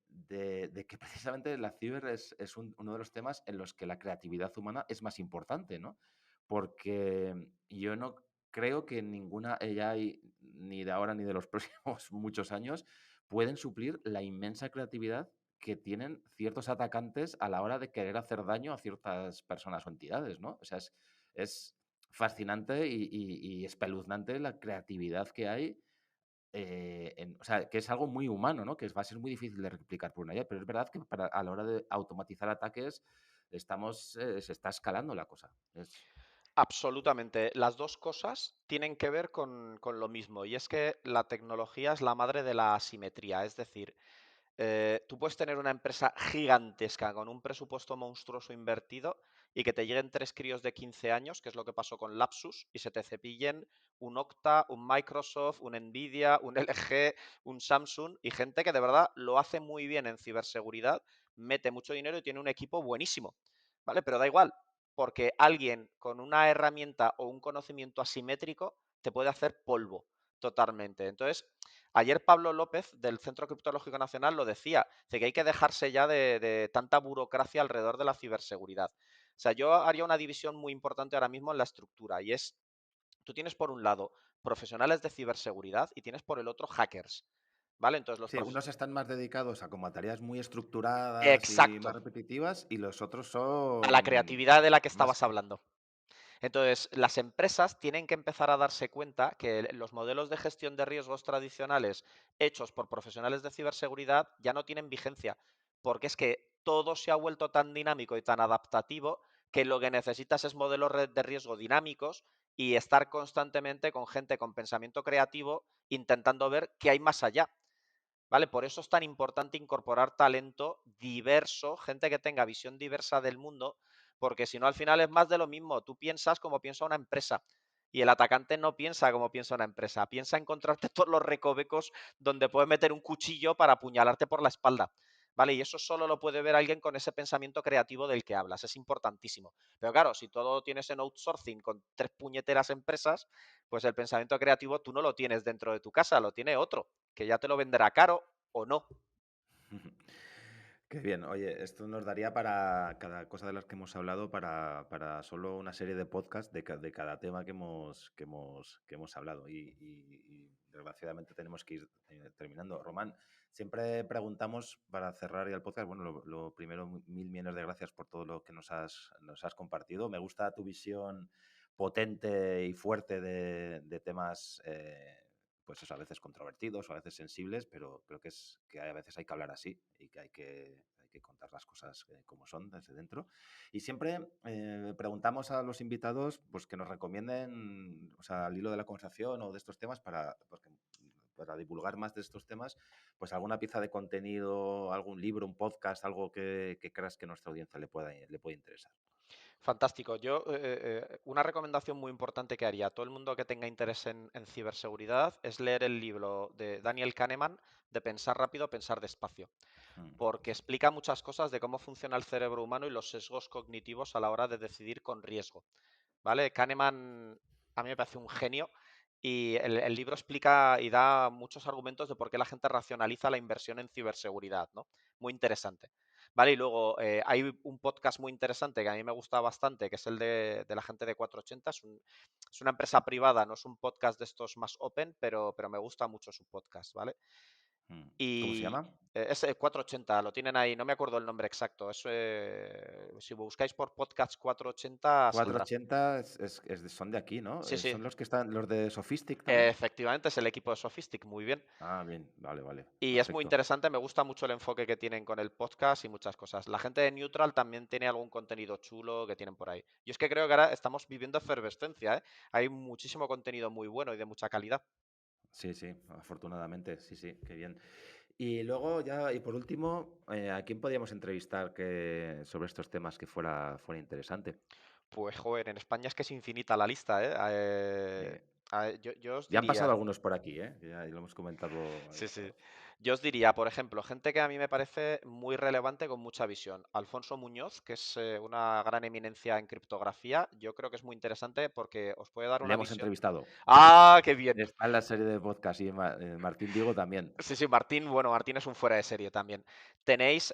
que precisamente la ciber es uno de los temas en los que la creatividad humana es más importante, ¿no? Porque yo no creo que ninguna AI, ni de ahora ni de los próximos muchos años, pueden suplir la inmensa creatividad que tienen ciertos atacantes a la hora de querer hacer daño a ciertas personas o entidades, ¿no? O sea, es fascinante y espeluznante la creatividad que hay o sea, que es algo muy humano, ¿no? Que va a ser muy difícil de replicar por una IA, pero es verdad que a la hora de automatizar ataques se está escalando la cosa. Absolutamente. Las dos cosas tienen que ver con lo mismo, y es que la tecnología es la madre de la asimetría. Es decir, tú puedes tener una empresa gigantesca con un presupuesto monstruoso invertido y que te lleguen 3 críos de 15 años, que es lo que pasó con Lapsus, y se te cepillen un Okta, un Microsoft, un Nvidia, un LG, un Samsung, y gente que de verdad lo hace muy bien en ciberseguridad, mete mucho dinero y tiene un equipo buenísimo, ¿vale? Pero da igual, porque alguien con una herramienta o un conocimiento asimétrico te puede hacer polvo totalmente. Entonces, ayer Pablo López del Centro Criptológico Nacional lo decía, dice que hay que dejarse ya de tanta burocracia alrededor de la ciberseguridad. O sea, yo haría una división muy importante ahora mismo en la estructura y es, tú tienes por un lado profesionales de ciberseguridad y tienes por el otro hackers. ¿vale? Entonces los Sí, profes... unos están más dedicados a como a tareas muy estructuradas y más Exacto, repetitivas y los otros a la son creatividad de la que más... estabas hablando. Entonces, las empresas tienen que empezar a darse cuenta que los modelos de gestión de riesgos tradicionales hechos por profesionales de ciberseguridad ya no tienen vigencia, porque es que todo se ha vuelto tan dinámico y tan adaptativo que lo que necesitas es modelos de riesgo dinámicos y estar constantemente con gente con pensamiento creativo intentando ver qué hay más allá. ¿Vale? Por eso es tan importante incorporar talento diverso, gente que tenga visión diversa del mundo, porque si no al final es más de lo mismo. Tú piensas como piensa una empresa y el atacante no piensa como piensa una empresa, piensa encontrarte todos los recovecos donde puedes meter un cuchillo para apuñalarte por la espalda. ¿Vale? Y eso solo lo puede ver alguien con ese pensamiento creativo del que hablas, es importantísimo. Pero claro, si todo lo tienes en outsourcing con 3 puñeteras empresas, pues el pensamiento creativo tú no lo tienes dentro de tu casa, lo tiene otro que ya te lo venderá caro o no. Qué bien. Oye, esto nos daría para cada cosa de las que hemos hablado para solo una serie de podcasts de cada tema que hemos hablado. Y desgraciadamente tenemos que ir terminando. Román, siempre preguntamos para cerrar ya el podcast. Bueno, lo primero, mil millones de gracias por todo lo que nos has compartido. Me gusta tu visión potente y fuerte de temas. Pues eso, a veces controvertidos o a veces sensibles, pero creo que a veces hay que hablar así y que hay que contar las cosas como son desde dentro. Y siempre preguntamos a los invitados pues, que nos recomienden, o sea, al hilo de la conversación o de estos temas para divulgar más de estos temas, pues alguna pieza de contenido, algún libro, un podcast, algo que creas que a nuestra audiencia le puede interesar. Fantástico. Yo, una recomendación muy importante que haría a todo el mundo que tenga interés en ciberseguridad es leer el libro de Daniel Kahneman de Pensar rápido, pensar despacio, porque explica muchas cosas de cómo funciona el cerebro humano y los sesgos cognitivos a la hora de decidir con riesgo. ¿Vale? Kahneman a mí me parece un genio y el libro explica y da muchos argumentos de por qué la gente racionaliza la inversión en ciberseguridad, ¿no? Muy interesante. Vale, y luego hay un podcast muy interesante que a mí me gusta bastante, que es el de la gente de 480. Es una empresa privada, no es un podcast de estos más open, pero me gusta mucho su podcast, ¿vale? ¿Cómo se Y llama? es 480, lo tienen ahí, no me acuerdo el nombre exacto. Si buscáis por podcast 480 saldrá. 480 son de aquí, ¿no? Sí, sí, Son los que están, los de Sophistic también. efectivamente es el equipo de Sophistic, muy bien. Ah, bien, vale, vale, Y es muy perfecto. interesante, me gusta mucho el enfoque que tienen con el podcast y muchas cosas. La gente de Neutral también tiene algún contenido chulo que tienen por ahí. Yo es que creo que ahora estamos viviendo efervescencia, ¿eh? Hay muchísimo contenido muy bueno y de mucha calidad. Sí, sí, afortunadamente, sí, sí, qué bien. Y luego ya, y por último, ¿a quién podríamos entrevistar sobre estos temas que fuera interesante? Pues, joder, en España es que es infinita la lista, ¿eh? Eh, Yo os ya han pasado diría, algunos por aquí, ¿eh? Ya lo hemos comentado. sí, sí. Yo os diría, por ejemplo, gente que a mí me parece muy relevante con mucha visión. Alfonso Muñoz, que es una gran eminencia en criptografía. Yo creo que es muy interesante porque os puede dar Le una hemos visión. entrevistado. ¡Ah, qué bien! Está en la serie de podcast y Martín Diego también. Sí, sí, Martín, bueno, Martín es un fuera de serie también. Tenéis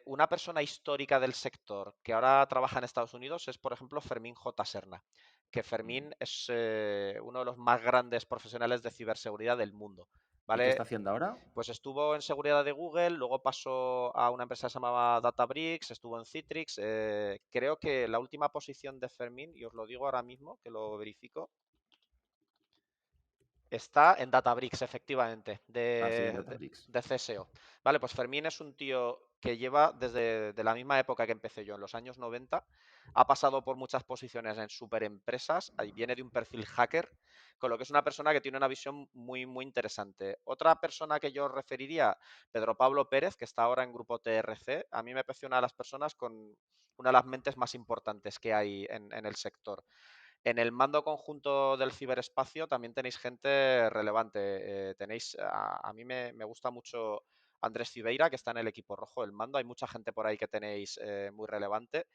una persona histórica del sector que ahora trabaja en Estados Unidos, es por ejemplo Fermín J. Serna, que Mm. Fermín es uno de los más grandes profesionales de ciberseguridad del mundo, ¿Y qué está ¿vale? haciendo ahora? Pues estuvo en seguridad de Google, luego pasó a una empresa que se llamaba Databricks, estuvo en Citrix. Creo que la última posición de Fermín, y os lo digo ahora mismo, que lo verifico, está en Databricks, efectivamente, Ah, sí, en de, de, Databricks. de CSO. Vale, pues Fermín es un tío que lleva desde de la misma época que empecé yo, en los años 90, ha pasado por muchas posiciones en superempresas, ahí viene de un perfil hacker, con lo que es una persona que tiene una visión muy, muy interesante. Otra persona que yo referiría, Pedro Pablo Pérez, que está ahora en Grupo TRC, a mí me parece una de las personas con una de las mentes más importantes que hay en el sector. En el mando conjunto del ciberespacio también tenéis gente relevante. A mí me gusta mucho Andrés Cibeira, que está en el equipo rojo del mando. Hay mucha gente por ahí que tenéis muy relevante.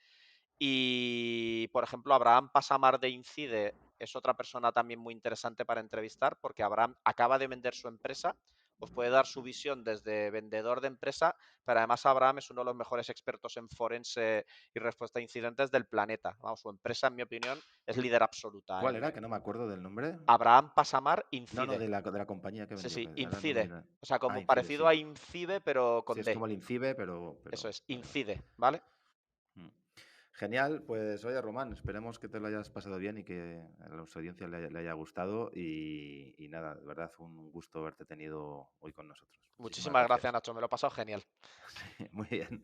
Y, por ejemplo, Abraham Pasamar de Incide es otra persona también muy interesante para entrevistar, porque Abraham acaba de vender su empresa, os puede dar su visión desde vendedor de empresa, pero además Abraham es uno de los mejores expertos en forense y respuesta a incidentes del planeta. Vamos, su empresa, en mi opinión, es líder absoluta. ¿Cuál era? Que no me acuerdo del nombre. Abraham Pasamar No, Incide. de la compañía que Sí, vendió. sí, Ahora no me Incide. viene. O sea, como Incide, parecido sí. a Incibe, pero Sí, con es D. como el Incibe, pero Eso es, vale, vale. Incide, ¿vale? Genial, pues oye Román, esperemos que te lo hayas pasado bien y que a la audiencia le haya gustado y nada, de verdad un gusto haberte tenido hoy con nosotros. Muchísimas gracias, Nacho, me lo he pasado genial. Sí, muy bien.